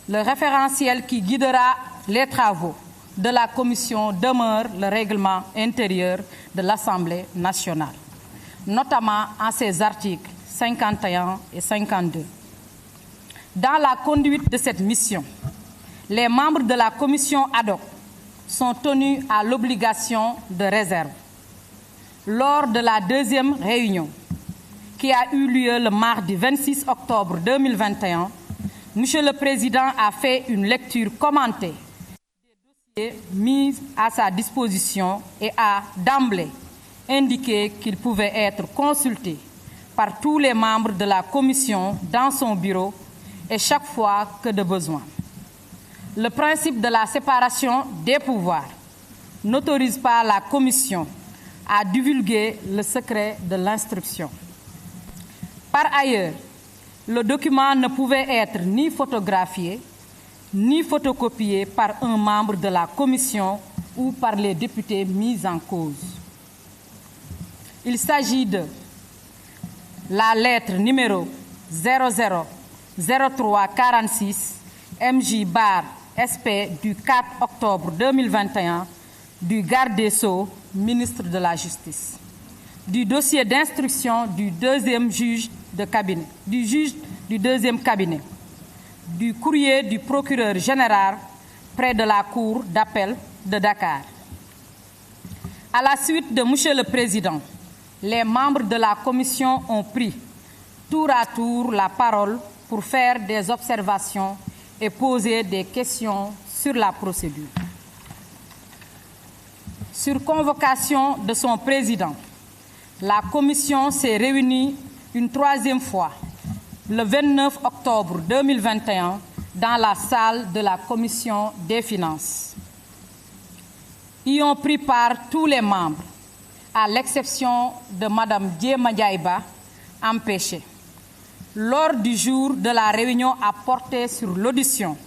Le référentiel qui guidera les travaux de la Commission demeure le règlement intérieur de l'Assemblée nationale, notamment en ses articles 51 et 52. Dans la conduite de cette mission, les membres de la Commission ad hoc sont tenus à l'obligation de réserve. Lors de la deuxième réunion, qui a eu lieu le mardi 26 octobre 2021, Monsieur le Président a fait une lecture commentée des dossiers mis à sa disposition et a d'emblée indiqué qu'il pouvait être consulté par tous les membres de la commission dans son bureau et chaque fois que de besoin. Le principe de la séparation des pouvoirs n'autorise pas la commission à divulguer le secret de l'instruction. Par ailleurs, le document ne pouvait être ni photographié, ni photocopié par un membre de la commission ou par les députés mis en cause. Il s'agit de la lettre numéro 000346 MJ/SP du 4 octobre 2021 du garde des Sceaux, ministre de la Justice, du dossier d'instruction du deuxième juge de cabinet, du deuxième cabinet, du courrier du procureur général près de la Cour d'appel de Dakar. À la suite de Monsieur le Président, les membres de la commission ont pris tour à tour la parole pour faire des observations et poser des questions sur la procédure. Sur convocation de son président, la commission s'est réunie une troisième fois le 29 octobre 2021 dans la salle de la commission des finances. Y ont pris part tous les membres, à l'exception de Mme Diema Ndiaïba, empêchée. L'ordre du jour de la réunion a porté sur l'audition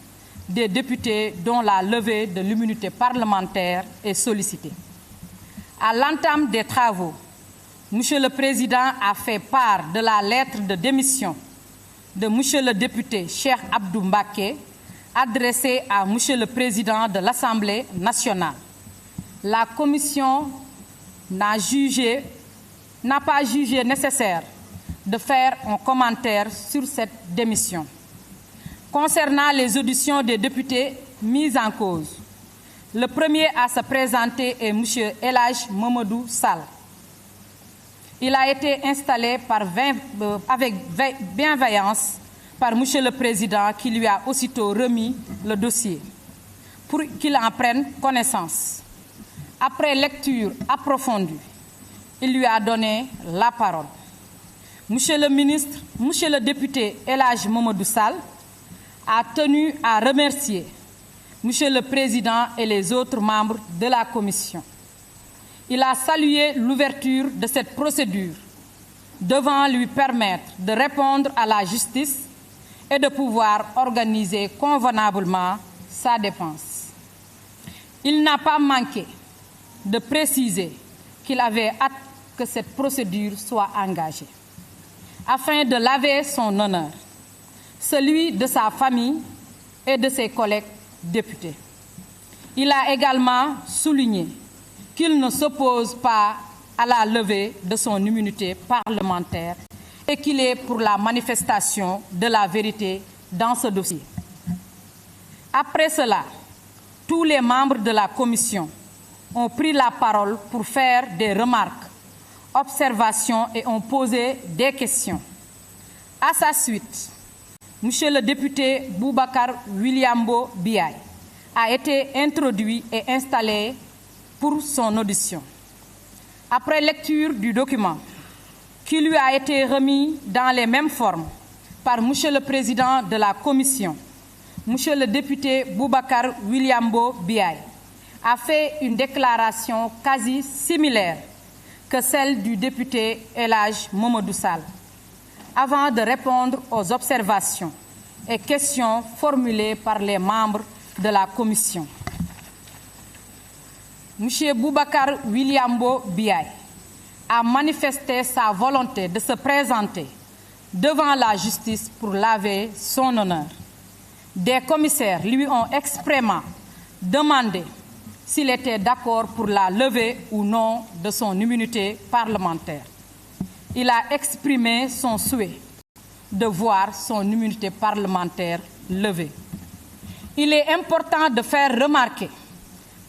des députés dont la levée de l'immunité parlementaire est sollicitée. À l'entame des travaux, Monsieur le Président a fait part de la lettre de démission de Monsieur le député Cheikh Abdou Mbacké adressée à Monsieur le Président de l'Assemblée nationale. La commission n'a pas jugé nécessaire de faire un commentaire sur cette démission. Concernant les auditions des députés mis en cause, le premier à se présenter est M. El Hadj Mamadou Sall. Il a été installé avec bienveillance par M. le Président qui lui a aussitôt remis le dossier pour qu'il en prenne connaissance. Après lecture approfondie, il lui a donné la parole. Monsieur le ministre, Monsieur le député El Hadj Mamadou Sall a tenu à remercier Monsieur le Président et les autres membres de la commission. Il a salué l'ouverture de cette procédure devant lui permettre de répondre à la justice et de pouvoir organiser convenablement sa dépense. Il n'a pas manqué de préciser qu'il avait hâte que cette procédure soit engagée, afin de laver son honneur, celui de sa famille et de ses collègues députés. Il a également souligné qu'il ne s'oppose pas à la levée de son immunité parlementaire et qu'il est pour la manifestation de la vérité dans ce dossier. Après cela, tous les membres de la commission ont pris la parole pour faire des remarques, observations et ont posé des questions. À sa suite, Monsieur le député Boubacar Williambo Biaye a été introduit et installé pour son audition. Après lecture du document, qui lui a été remis dans les mêmes formes par Monsieur le Président de la Commission, Monsieur le député Boubacar Williambo Biaye a fait une déclaration quasi similaire que celle du député El Hadj Mamadou Sall, avant de répondre aux observations et questions formulées par les membres de la commission. M. Boubacar Williambo Biaye a manifesté sa volonté de se présenter devant la justice pour laver son honneur. Des commissaires lui ont expressément demandé s'il était d'accord pour la levée ou non de son immunité parlementaire. Il a exprimé son souhait de voir son immunité parlementaire levée. Il est important de faire remarquer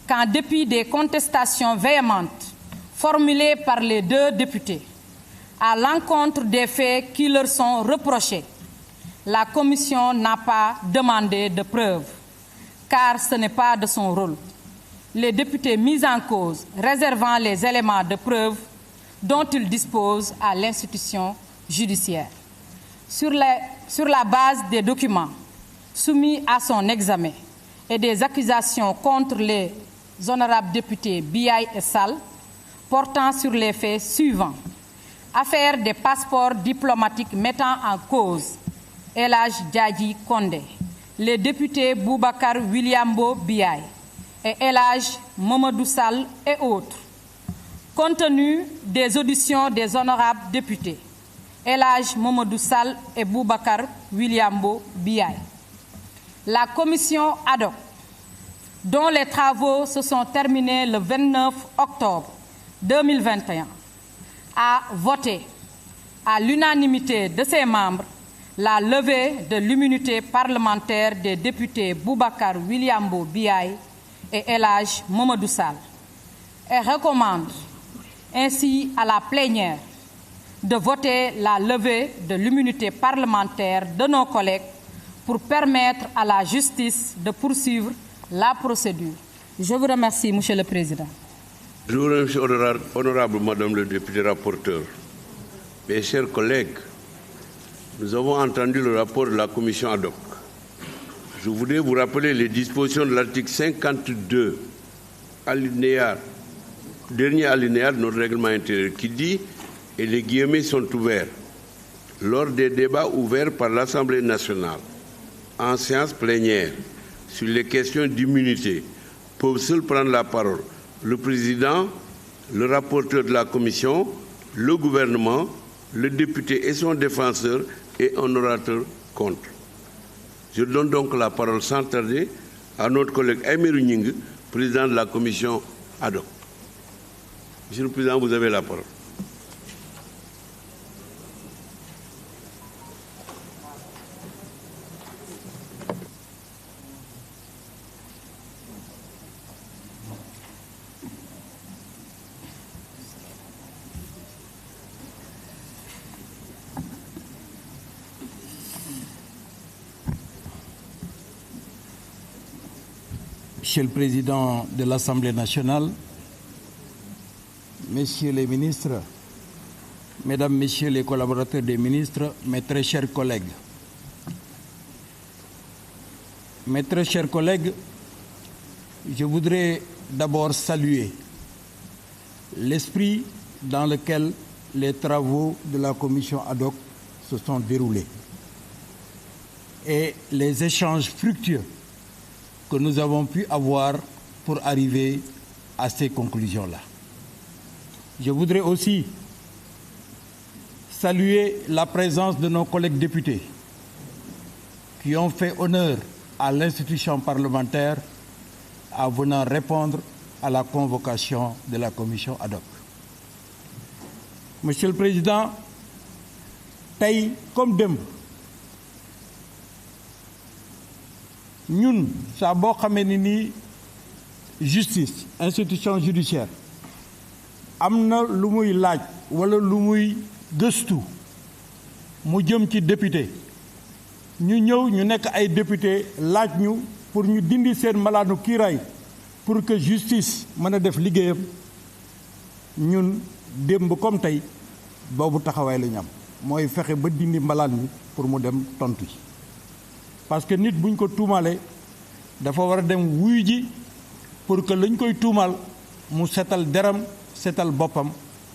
qu'en dépit des contestations véhémentes formulées par les deux députés à l'encontre des faits qui leur sont reprochés, la commission n'a pas demandé de preuves, car ce n'est pas de son rôle. Les députés mis en cause réservant les éléments de preuve dont ils disposent à l'institution judiciaire. Sur la base des documents soumis à son examen et des accusations contre les honorables députés Biaye et Sall portant sur les faits suivants. Affaire des passeports diplomatiques mettant en cause El Hadj Diadji Condé, les députés Boubacar Williambo Biaye et El Hadj Mamadou Sall et autres. Compte tenu des auditions des honorables députés El Hadj Mamadou Sall et Boubacar Williambo Biaye, la commission ad hoc, dont les travaux se sont terminés le 29 octobre 2021, a voté à l'unanimité de ses membres la levée de l'immunité parlementaire des députés Boubacar Williambo Biaye et El Hadj Mamadou Sall et recommande ainsi à la plénière de voter la levée de l'immunité parlementaire de nos collègues pour permettre à la justice de poursuivre la procédure. Je vous remercie, Monsieur le Président. Je vous remercie, honorable Madame le député rapporteur. Mes chers collègues, nous avons entendu le rapport de la commission ad hoc. Je voudrais vous rappeler les dispositions de l'article 52, dernier alinéa de notre règlement intérieur, qui dit, et les guillemets sont ouverts, lors des débats ouverts par l'Assemblée nationale, en séance plénière, sur les questions d'immunité, peuvent seuls prendre la parole le président, le rapporteur de la commission, le gouvernement, le député et son défenseur et un orateur contre. Je donne donc la parole sans tarder à notre collègue Aymérou Gningue, président de la commission ad hoc. Monsieur le Président, vous avez la parole. Monsieur le Président de l'Assemblée nationale, Messieurs les ministres, Mesdames, Messieurs les collaborateurs des ministres, mes très chers collègues. Mes très chers collègues, je voudrais d'abord saluer l'esprit dans lequel les travaux de la commission ad hoc se sont déroulés et les échanges fructueux que nous avons pu avoir pour arriver à ces conclusions-là. Je voudrais aussi saluer la présence de nos collègues députés qui ont fait honneur à l'institution parlementaire en venant répondre à la convocation de la commission ad hoc. Monsieur le Président, tey comme démb ñun saa boo xamee ni justice institution judiciaire am na lu muy laaj wala lu muy gëstu mu jëm ci député ñu ñëw ñu nekk ay député laaj ñu pour ñu dindi seen malaanu kiiraay pour que justice mën a def liggéeyam ñun démb comme tey boobu taxawaay la ñu am mooy fexe ba dindi malaan mi pour mu dem tontu ci parce que nit buñ ko tuumalee dafa war a dem wuy ji pour que lañ koy tuumal mu setal deram setal boppam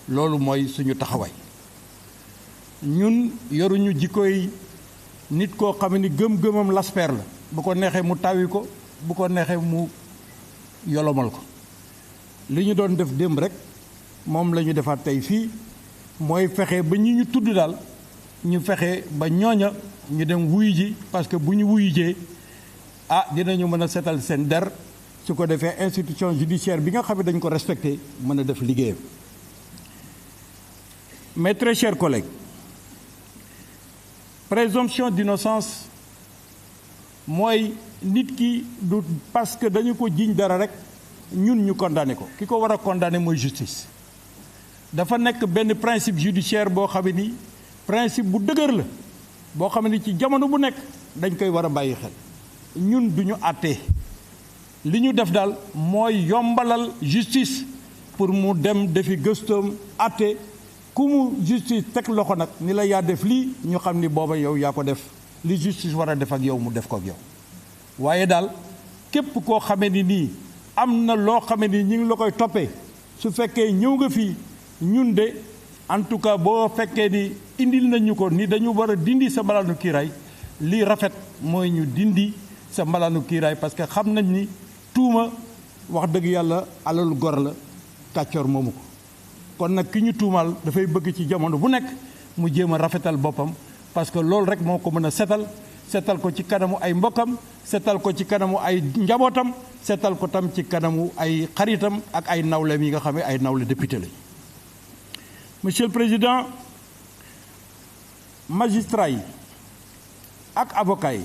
loolu mooy suñu taxawaay ñun yoruñu jikkoy nit koo xam ni gëm-gëmam lasper la bu ko neexee mu tawi ko bu ko neexee mu yolomal ko li ñu doon def démb rek moom la ñu defaat tey fii mooy fexe ba ñi ñu tudd daal ñu fexe ba ñooña ñu dem wuyu ji parce que bu ñu wuyu jee dinañu mën a setal seen der su ko defee institution judiciaire bi nga xam ne dañ ko respecté mën a def liggéeyam. Mes très chers collègues, présomption d'innocence mooy nit ki du parce que dañu ko jiiñ dara rek ñun ñu condamné ko ki ko war a condamné mooy justice dafa nekk benn principe judiciaire boo xam ni principe bu dëgër la boo xam ne ci jamono bu nekk dañ koy war a bàyyi xel ñun duñu àtte li ñu def daal mooy yombalal justice pour mu dem defi gëstoom àtte ku mu justice teg loxo nag ni la yaa def lii ñu xam ni booba yow yaa ko def li justice war a def ak yow mu def ko ak yow waaye daal képp koo xamee ni nii am na loo xamee ni ñi ngi la koy toppee su fekkee ñëw nga fii ñun de en tout cas boo fekkee ni indil nañu ko ni dañu war a dindi sa mbalaanu kiiraay lii rafet mooy ñu dindi sa mbalaanu kiiraay parce que xam nañ ni tuuma wax dëgg yàlla alalu gor la kàccoor moomu ko kon nag ki ñu tuumaal dafay bëgg ci jamono bu nekk mu jéem a rafetal boppam parce que loolu rek moo ko mën a setal ko ci kanamu ay mbokkam setal ko ci kanamu ay njabootam setal ko tam ci kanamu ay xaritam ak ay nawleem yi nga xam ne ay nawle député lañ. Monsieur le Président, magistrat yi ak avocat yi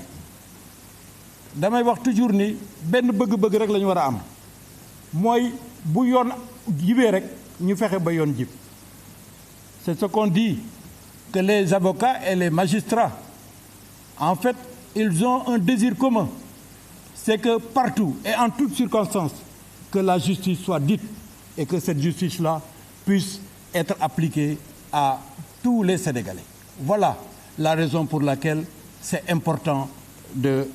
damay wax toujours ni benn bëgg-bëgg rek la ñu war a am mooy bu yoon jibee rek ñu fexe ba yoon jib. C'est ce qu'on dit que les avocats et les magistrats en fait ils ont un désir commun, c'est que partout et en toutes circonstances que la justice soit dite et que cette justice-là puisse être appliquée à tous les Sénégalais. Voilà la raison pour laquelle c'est important de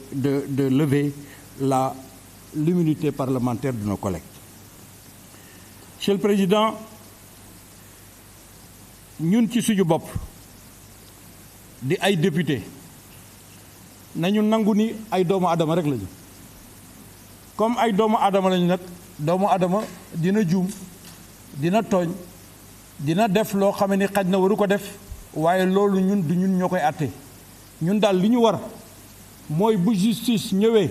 lever l'immunité parlementaire de nos collègues. Monsieur le Président, ñun ci suñu bopp di ay député nañu nangu ni ay doomu aadama rek lañu comme ay doomu aadama lañu nag doomu aadama dina juum dina tooñ dina def loo xam ni xaj na waru ko def waaye loolu ñun du ñun ñoo koy àtte ñun daal li ñu war mooy bu justice ñëwee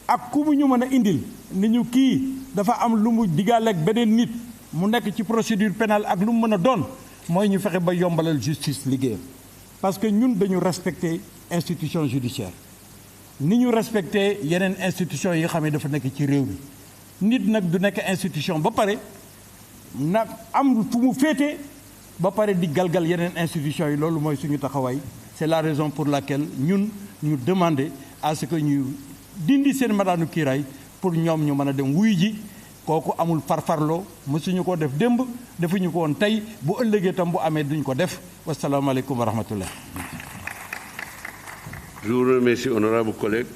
ak ku mu ñu mën a indil ni ñu kii dafa am lu mu digaaleeg beneen nit mu nekk ci procédure pénale ak lu mu mën a doon mooy ñu fexe ba yombalal justice liggéeyam parce que ñun dañu respecter institution judiciaire ni ñu respecter yeneen institution yi nga xam ne dafa nekk ci réew mi nit nag du nekk institution ba pare nag am fu mu féete ba pare di galgal yeneen institution yi loolu mooy suñu taxawaay c'est la raison pour laquelle ñun ñu demander à ce que ñu dindi seen madaanu kiiraay pour ñoom ñu mën a dem wuy ji kooku amul farfarloo mësuñu ko def démb defuñu ko woon tey bu ëllëgee tam bu amee duñ ko def wasalaamaaleykum wa rahmatullah. Je vous remercie, honorables collègues.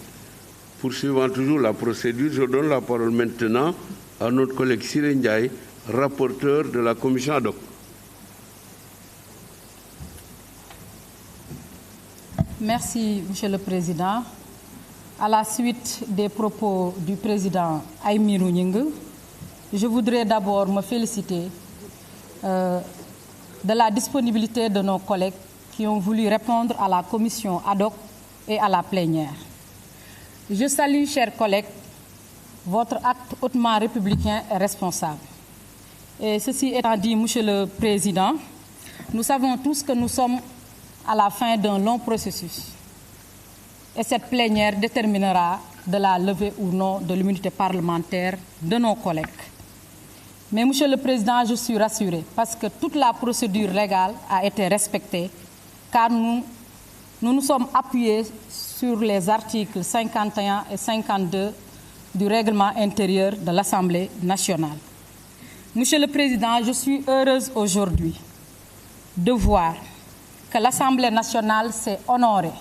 Poursuivant toujours la procédure, je donne la parole maintenant à notre collègue Siré Ndiaye, rapporteur de la commission ad hoc. Merci, Monsieur le Président. À la suite des propos du président Aymérou Gningue, je voudrais d'abord me féliciter de la disponibilité de nos collègues qui ont voulu répondre à la commission ad hoc et à la plénière. Je salue, chers collègues, votre acte hautement républicain et responsable. Et ceci étant dit, Monsieur le Président, nous savons tous que nous sommes à la fin d'un long processus. Et cette plénière déterminera de la levée ou non de l'immunité parlementaire de nos collègues. Mais, Monsieur le Président, je suis rassurée parce que toute la procédure légale a été respectée, car nous nous sommes appuyés sur les articles 51 et 52 du règlement intérieur de l'Assemblée nationale. Monsieur le Président, je suis heureuse aujourd'hui de voir que l'Assemblée nationale s'est honorée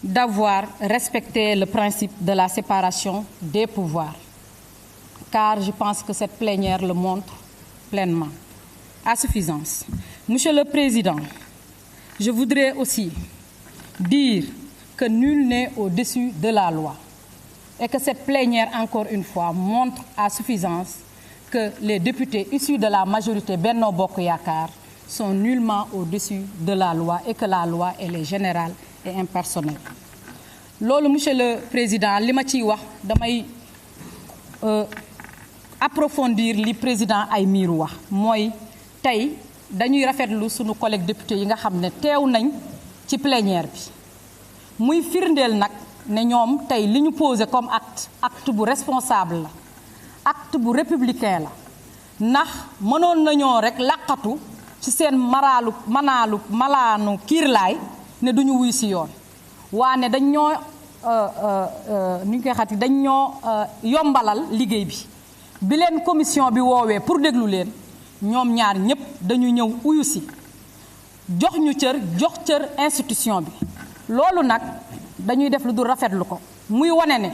d'avoir respecté le principe de la séparation des pouvoirs, car je pense que cette plénière le montre pleinement, à suffisance. Monsieur le Président, je voudrais aussi dire que nul n'est au-dessus de la loi et que cette plénière, encore une fois, montre à suffisance que les députés issus de la majorité Benno Bokk Yakaar sont nullement au-dessus de la loi et que la loi, elle est générale et impersonnelle. Loolu, Monsieur le Président, li ma ciy wax damay approfondir li président Aymérou wax mooy tey dañuy rafetlu sunu collègue député yi nga xam ne teew nañ ci plénière bi muy firndeel nag ne ñoom tey li ñu posé comme acte bu responsable la acte bu républicain la ndax mënoon nañoo rek laqatu ci seen malaanu kiirlaay ne duñu wuy si yoon waane dañ ñoo ni ñu koy xati dañ ñoo yombalal liggéey bi leen commission bi woowee pour déglu leen ñoom ñaar ñëpp dañu ñëw uyu si jox ñu cër jox cër institution bi loolu nag dañuy def lu dul rafetlu ko muy wane ne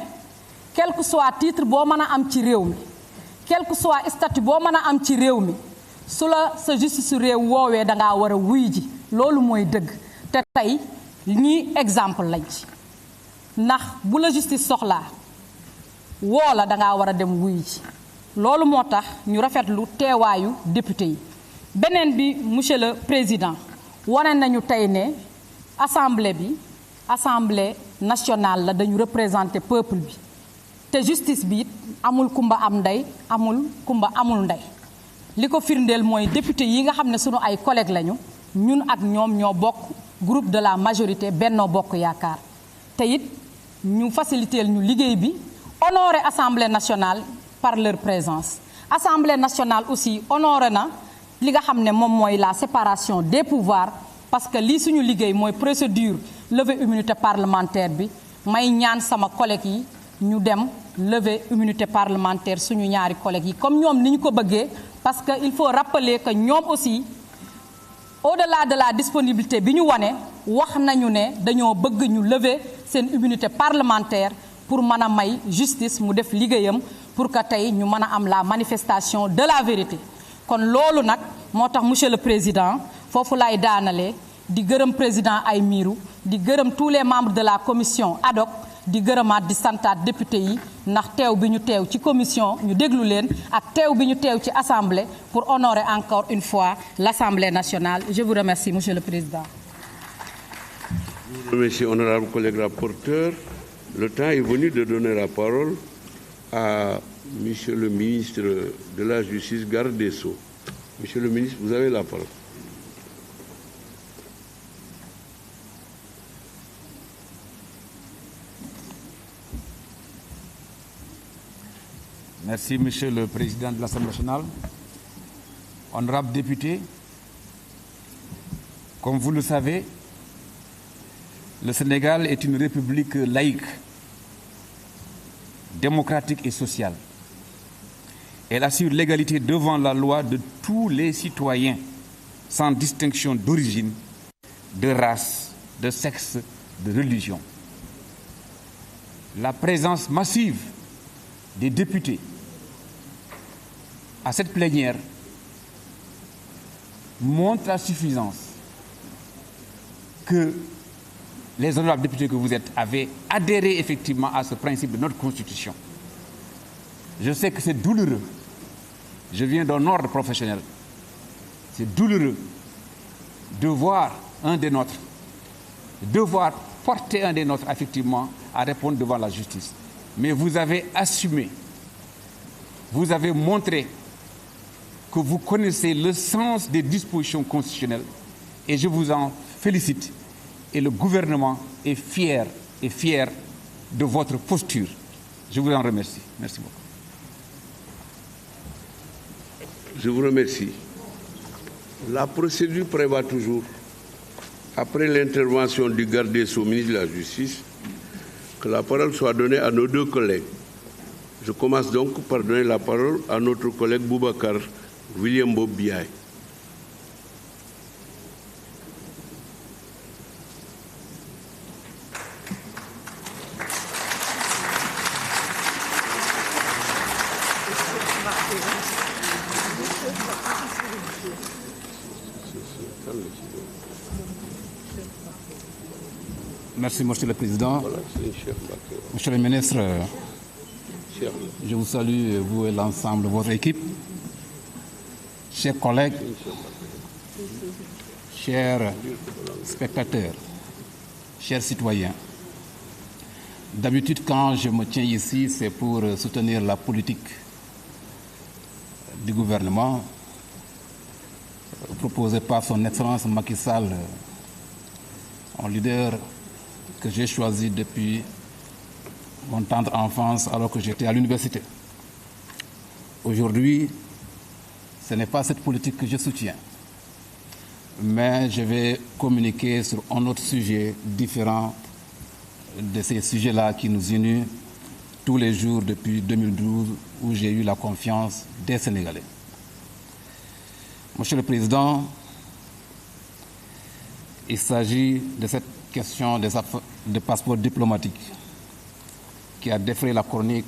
quel que soit titre boo mën a am ci réew mi quel que soit statut boo mën a am ci réew mi su la sa justice su réew woowee da ngaa war a wuy ji loolu mooy dëgg te tey ñii exemple lañ ci ndax bu la justice soxlaa woo la da ngaa war a dem wuy ji loolu moo tax ñu rafetlu teewaayu député yi beneen bi monsieur le président wane nañu tey ne assemblée nationale la dañu représenter peuple bi te justice bi it amul kumba am ndey amul kumba amul ndey li ko firndeel mooy député yi nga xam ne sunu ay collègues lañu ñun ak ñoom ñoo bokk groupe de la majorité Benno Bokk Yaakaar te it ñu faciliteel ñu liggéey bi honorer assemblée nationale par leur présence assemblée nationale aussi honoré na li nga xam ne moom mooy la séparation des pouvoirs parce que lii suñu liggéey mooy procédure levée immunité parlementaire bi may ñaan sama collègue yi ñu dem lever immunité parlementaire suñu ñaari collègues yi comme ñoom ni ñu ko bëggee parce que il faut rappeler que ñoom aussi au-delà de la disponibilité bi ñu wane wax nañu ne dañoo bëgg ñu lever seen immunité parlementaire pour mën a may justice mu def liggéeyam pour que tey ñu mën a am la manifestation de la vérité kon loolu nag moo tax monsieur le président foofu lay daanalee di gërëm président Aymirou di gërëm tous les membres de la commission ad hoc di gërëmaat di santaat député yi ndax teew bi ñu teew ci commission ñu déglu leen ak teew bi ñu teew ci assemblée pour honorer encore une fois l'Assemblée nationale. Je vous remercie monsieur le président. Je vous remercie honorable collègue rapporteur. Le temps est venu de donner la parole à monsieur le ministre de la Justice, garde des Sceaux. Monsieur le ministre, vous avez la parole. Merci, Monsieur le Président de l'Assemblée nationale. Honorables députés, comme vous le savez, le Sénégal est une république laïque, démocratique et sociale. Elle assure l'égalité devant la loi de tous les citoyens, sans distinction d'origine, de race, de sexe, de religion. La présence massive des députés à cette plénière montre à suffisance que les honorables députés que vous êtes avaient adhéré effectivement à ce principe de notre Constitution. Je sais que c'est douloureux. Je viens d'un ordre professionnel. C'est douloureux de voir un des nôtres, devoir porter un des nôtres effectivement à répondre devant la justice. Mais vous avez assumé, vous avez montré que vous connaissez le sens des dispositions constitutionnelles et je vous en félicite. Et le gouvernement est fier de votre posture. Je vous en remercie. Merci beaucoup. Je vous remercie. La procédure prévoit toujours, après l'intervention du garde des Sceaux, ministre de la Justice, que la parole soit donnée à nos deux collègues. Je commence donc par donner la parole à notre collègue Boubacar Williambo Biaye. Merci, Monsieur le Président. Monsieur le ministre, je vous salue, vous et l'ensemble de votre équipe. Chers collègues, chers spectateurs, chers citoyens, d'habitude, quand je me tiens ici, c'est pour soutenir la politique du gouvernement proposée par son Excellence Macky Sall, un leader que j'ai choisi depuis mon tendre enfance alors que j'étais à l'université. Aujourd'hui, ce n'est pas cette politique que je soutiens, mais je vais communiquer sur un autre sujet différent de ces sujets-là qui nous unissent tous les jours depuis 2012 où j'ai eu la confiance des Sénégalais. Monsieur le Président, il s'agit de cette question de passeport diplomatique qui a défrayé la chronique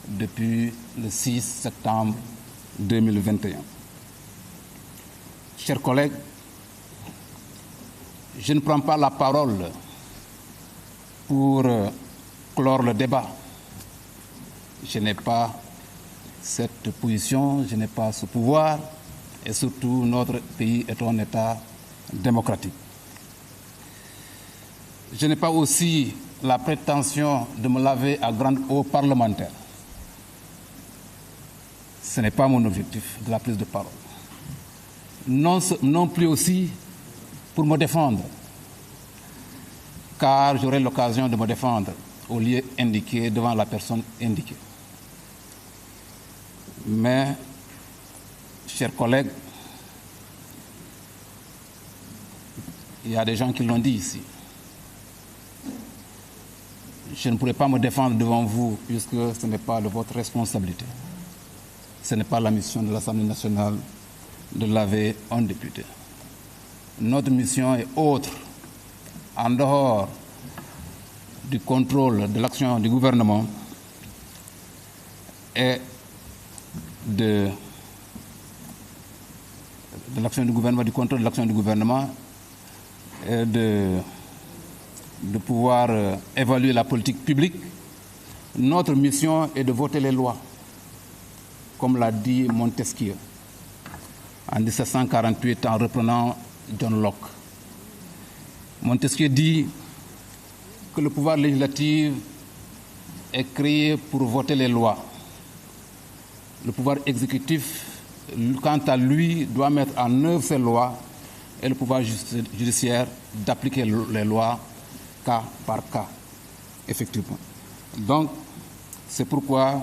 depuis le 6 septembre 2021. Chers collègues, je ne prends pas la parole pour clore le débat. Je n'ai pas cette position, je n'ai pas ce pouvoir, et surtout notre pays est un État démocratique. Je n'ai pas aussi la prétention de me laver à grande eau parlementaire. Ce n'est pas mon objectif de la prise de parole. Non plus aussi pour me défendre, car j'aurai l'occasion de me défendre au lieu indiqué devant la personne indiquée. Mais, chers collègues, il y a des gens qui l'ont dit ici. Je ne pourrai pas me défendre devant vous puisque ce n'est pas de votre responsabilité. Ce n'est pas la mission de l'Assemblée nationale de laver un député. Notre mission est autre, en dehors du contrôle de l'action du gouvernement et de l'action du gouvernement, du contrôle de l'action du gouvernement et de pouvoir évaluer la politique publique. Notre mission est de voter les lois, comme l'a dit Montesquieu en 1748 en reprenant John Locke. Montesquieu dit que le pouvoir législatif est créé pour voter les lois. Le pouvoir exécutif, quant à lui, doit mettre en œuvre ces lois et le pouvoir judiciaire d'appliquer les lois cas par cas, effectivement. Donc, c'est pourquoi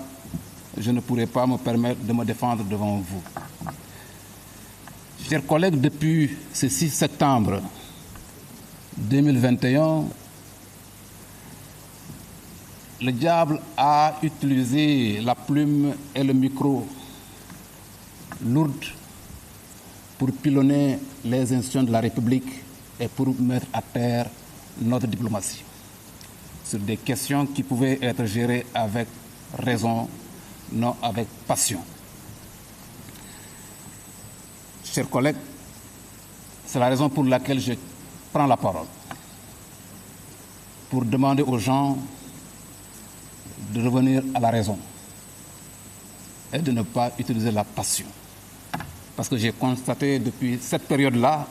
je ne pourrai pas me permettre de me défendre devant vous. Chers collègues, depuis ce 6 septembre 2021, le diable a utilisé la plume et le micro lourdes pour pilonner les institutions de la République et pour mettre à terre notre diplomatie sur des questions qui pouvaient être gérées avec raison, non avec passion. Chers collègues, c'est la raison pour laquelle je prends la parole, pour demander aux gens de revenir à la raison et de ne pas utiliser la passion. Parce que j'ai constaté depuis cette période-là,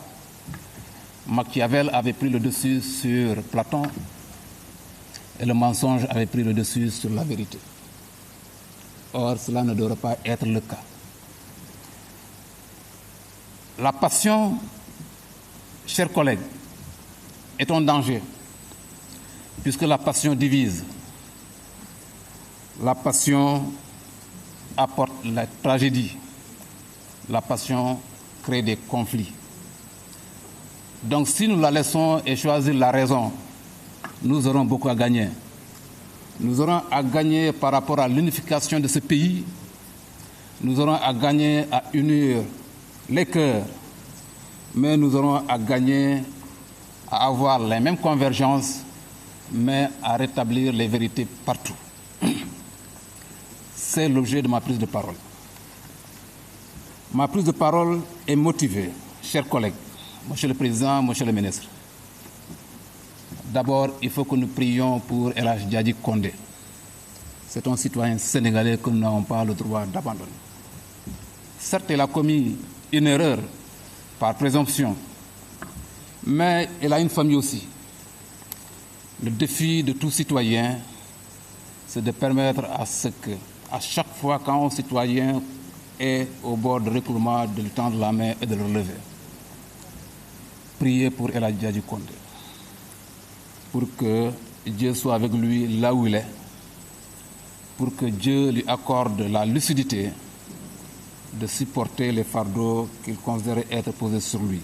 Machiavel avait pris le dessus sur Platon et le mensonge avait pris le dessus sur la vérité. Or, cela ne devrait pas être le cas. La passion, chers collègues, est un danger, puisque la passion divise. La passion apporte la tragédie. La passion crée des conflits. Donc si nous la laissons et choisir la raison, nous aurons beaucoup à gagner. Nous aurons à gagner par rapport à l'unification de ce pays. Nous aurons à gagner à unir les cœurs. Mais nous aurons à gagner à avoir les mêmes convergences, mais à rétablir les vérités partout. C'est l'objet de ma prise de parole. Ma prise de parole est motivée, chers collègues, Monsieur le Président, Monsieur le Ministre. D'abord, il faut que nous prions pour El Hadji Diadji Condé. C'est un citoyen sénégalais que nous n'avons pas le droit d'abandonner. Certes, il a commis une erreur par présomption, mais il a une famille aussi. Le défi de tout citoyen, c'est de permettre à ce que, à chaque fois qu'un citoyen est au bord de l'écroulement, de lui tendre la main et de le relever. Priez pour El Hadji Diadji Condé, pour que Dieu soit avec lui là où il est, pour que Dieu lui accorde la lucidité de supporter les fardeaux qu'il considérait être posés sur lui.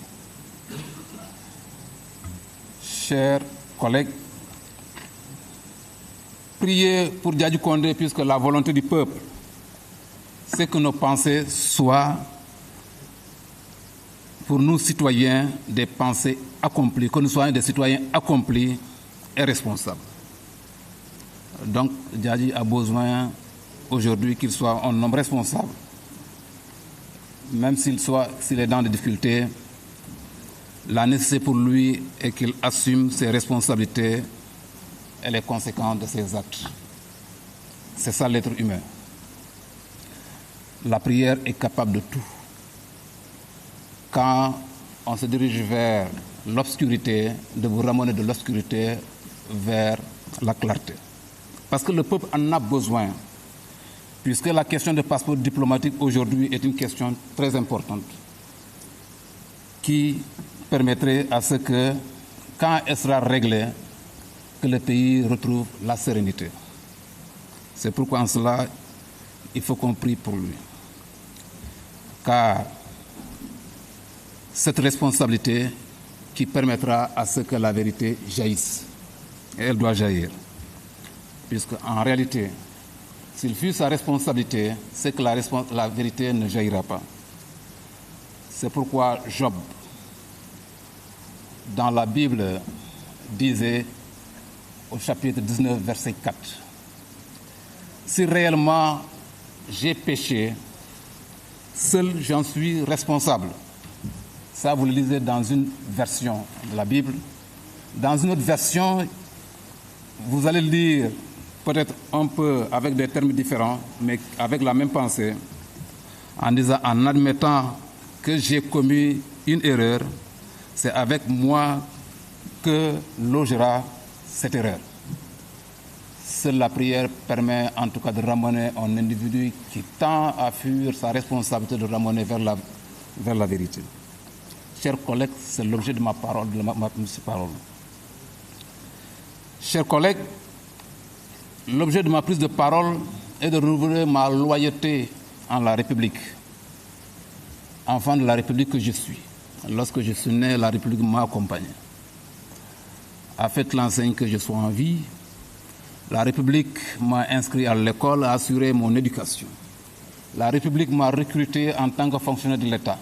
Chers collègues, priez pour Diadji Condé puisque la volonté du peuple, c'est que nos pensées soient pour nous citoyens des pensées accomplies, que nous soyons des citoyens accomplis et responsables. Donc, Diadji a besoin aujourd'hui qu'il soit un homme responsable, même s'il est dans des difficultés. La nécessité pour lui est qu'il assume ses responsabilités et les conséquences de ses actes. C'est ça l'être humain. La prière est capable de tout. Quand on se dirige vers l'obscurité, de vous ramener de l'obscurité vers la clarté. Parce que le peuple en a besoin, puisque la question de passeport diplomatique aujourd'hui est une question très importante, qui permettrait à ce que, quand elle sera réglée, que le pays retrouve la sérénité. C'est pourquoi en cela, il faut qu'on prie pour lui. Car cette responsabilité qui permettra à ce que la vérité jaillisse, et elle doit jaillir. Puisque en réalité, s'il fut sa responsabilité, c'est que la vérité ne jaillira pas. C'est pourquoi Job, dans la Bible, disait au chapitre 19, verset 4, « Si réellement j'ai péché, seul j'en suis responsable. » Ça, vous le lisez dans une version de la Bible. Dans une autre version, vous allez lire peut-être un peu avec des termes différents, mais avec la même pensée, en disant, en admettant que j'ai commis une erreur, c'est avec moi que logera cette erreur. Seule la prière permet en tout cas de ramener un individu qui tend à fuir sa responsabilité, de ramener vers la vérité. Chers collègues, c'est l'objet de ma parole, de ma parole. Chers collègues, l'objet de ma prise de parole est de renouveler ma loyauté en la République, enfant de la République que je suis. Lorsque je suis né, la République m'a accompagné, a fait l'enseigne que je sois en vie. La République m'a inscrit à l'école, a assuré mon éducation. La République m'a recruté en tant que fonctionnaire de l'État.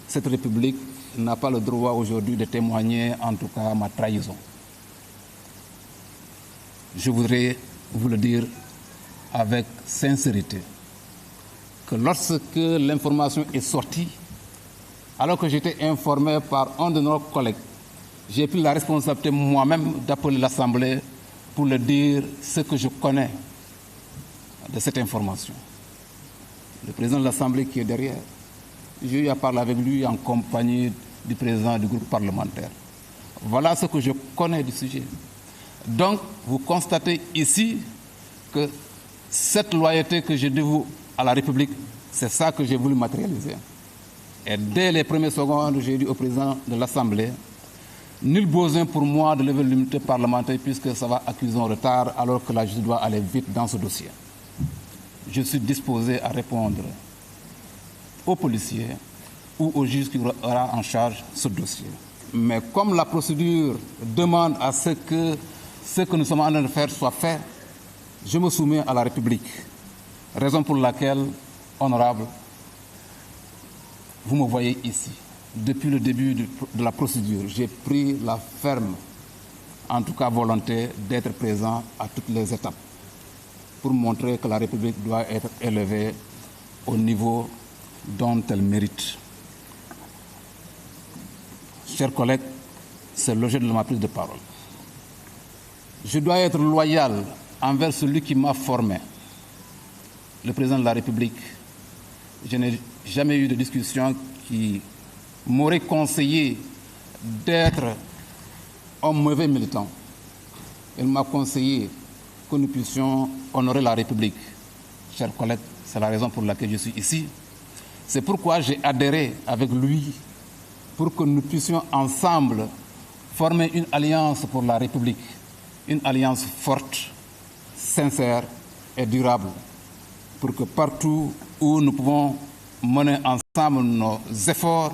Cette République n'a pas le droit aujourd'hui de témoigner, en tout cas, ma trahison. Je voudrais vous le dire avec sincérité, que lorsque l'information est sortie, alors que j'étais informé par un de nos collègues, j'ai pris la responsabilité moi-même d'appeler l'Assemblée pour le dire ce que je connais de cette information. Le président de l'Assemblée qui est derrière, j'ai eu à parler avec lui en compagnie du président du groupe parlementaire. Voilà ce que je connais du sujet. Donc, vous constatez ici que cette loyauté que je dévoue à la République, c'est ça que j'ai voulu matérialiser. Et dès les premières secondes, j'ai dit au président de l'Assemblée, nul besoin pour moi de lever l'immunité parlementaire puisque ça va accuser un retard alors que la justice doit aller vite dans ce dossier. Je suis disposé à répondre aux policiers ou au juge qui aura en charge ce dossier. Mais comme la procédure demande à ce que nous sommes en train de faire soit fait, je me soumets à la République. Raison pour laquelle, honorable, vous me voyez ici. Depuis le début de la procédure, j'ai pris la ferme, en tout cas volonté, d'être présent à toutes les étapes pour montrer que la République doit être élevée au niveau dont elle mérite. Chers collègues, c'est l'objet de ma prise de parole. Je dois être loyal envers celui qui m'a formé, le président de la République. Je n'ai jamais eu de discussion qui m'aurait conseillé d'être un mauvais militant. Il m'a conseillé que nous puissions honorer la République. Chers collègues, c'est la raison pour laquelle je suis ici. C'est pourquoi j'ai adhéré avec lui pour que nous puissions ensemble former une alliance pour la République, une alliance forte, sincère et durable, pour que partout où nous pouvons mener ensemble nos efforts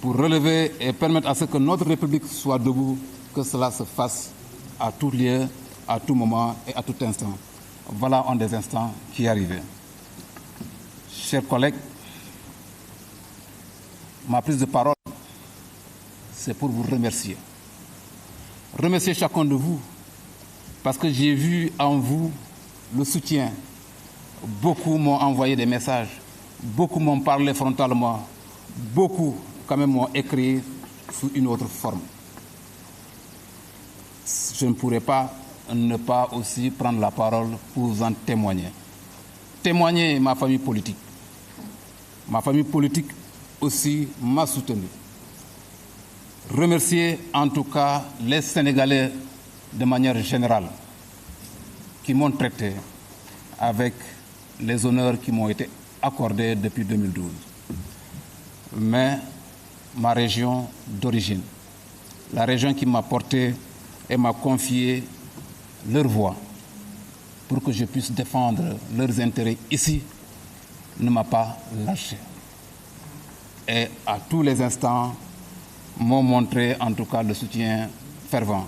pour relever et permettre à ce que notre République soit debout, que cela se fasse à tout lieu, à tout moment et à tout instant. Voilà un des instants qui est arrivé. Chers collègues, ma prise de parole, c'est pour vous remercier. Remercier chacun de vous, parce que j'ai vu en vous le soutien. Beaucoup m'ont envoyé des messages, beaucoup m'ont parlé frontalement, beaucoup quand même m'ont écrit sous une autre forme. Je ne pourrais pas ne pas aussi prendre la parole pour vous en témoigner. Témoigner ma famille politique. Ma famille politique aussi m'a soutenu. Remercier en tout cas les Sénégalais de manière générale qui m'ont traité avec les honneurs qui m'ont été accordés depuis 2012. Mais ma région d'origine, la région qui m'a porté et m'a confié leur voix pour que je puisse défendre leurs intérêts ici, ne m'a pas lâché. Et à tous les instants, m'ont montré en tout cas le soutien fervent,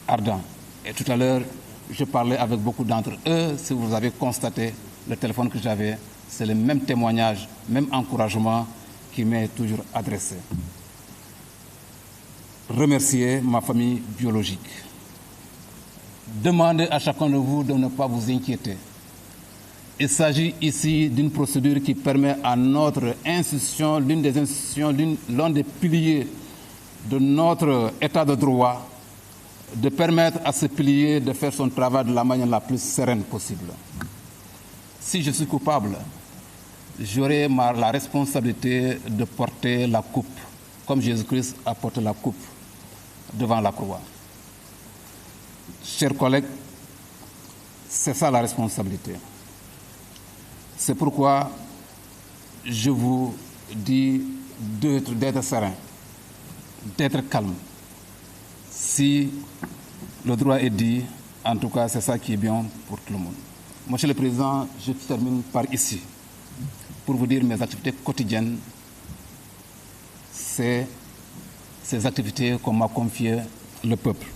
ardent. Et tout à l'heure, je parlais avec beaucoup d'entre eux. Si vous avez constaté le téléphone que j'avais, c'est le même témoignage, même encouragement qui m'est toujours adressé. Remercier ma famille biologique. Demandez à chacun de vous de ne pas vous inquiéter. Il s'agit ici d'une procédure qui permet à notre institution, l'une des institutions, l'un des piliers de notre état de droit, de permettre à ce pilier de faire son travail de la manière la plus sereine possible. Si je suis coupable, j'aurai la responsabilité de porter la coupe, comme Jésus-Christ a porté la coupe devant la croix. Chers collègues, c'est ça la responsabilité. C'est pourquoi je vous dis d'être serein, d'être calme. Si le droit est dit, en tout cas, c'est ça qui est bien pour tout le monde. Monsieur le Président, je termine par ici. Pour vous dire mes activités quotidiennes, c'est ces activités qu'on m'a confiées le peuple,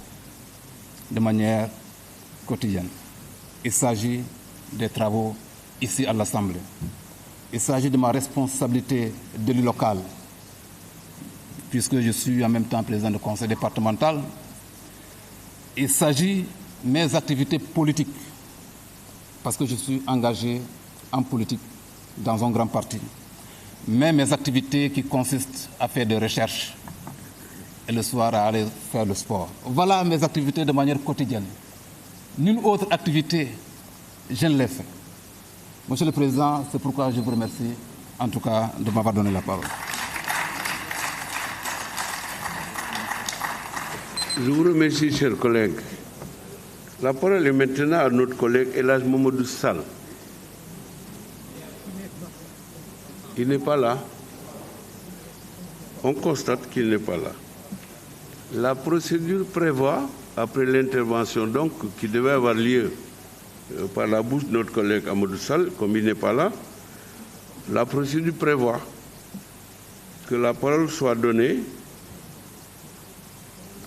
de manière quotidienne. Il s'agit des travaux ici à l'Assemblée. Il s'agit de ma responsabilité d'élu local, puisque je suis en même temps président du conseil départemental. Il s'agit de mes activités politiques, parce que je suis engagé en politique dans un grand parti. Mais mes activités qui consistent à faire des recherches et le soir à aller faire le sport. Voilà mes activités de manière quotidienne. Nulle autre activité, je ne l'ai fait. Monsieur le Président, c'est pourquoi je vous remercie, en tout cas, de m'avoir donné la parole. Je vous remercie, chers collègues. La parole est maintenant à notre collègue El Hadj Mamadou Sall. Il n'est pas là. On constate qu'il n'est pas là. La procédure prévoit, après l'intervention donc qui devait avoir lieu par la bouche de notre collègue Amadou Sall, comme il n'est pas là, la procédure prévoit que la parole soit donnée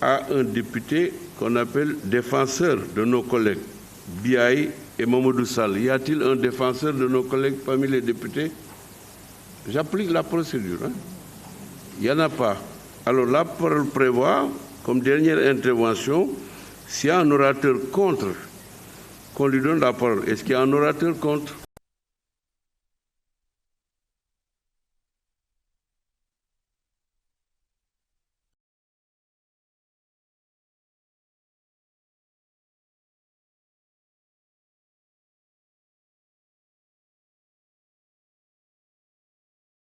à un député qu'on appelle défenseur de nos collègues, Biaye et Mamadou Sall. Y a-t-il un défenseur de nos collègues parmi les députés? J'applique la procédure. Il n'y en a pas. Alors la parole prévoit, comme dernière intervention, s'il y a un orateur contre, qu'on lui donne la parole. Est-ce qu'il y a un orateur contre?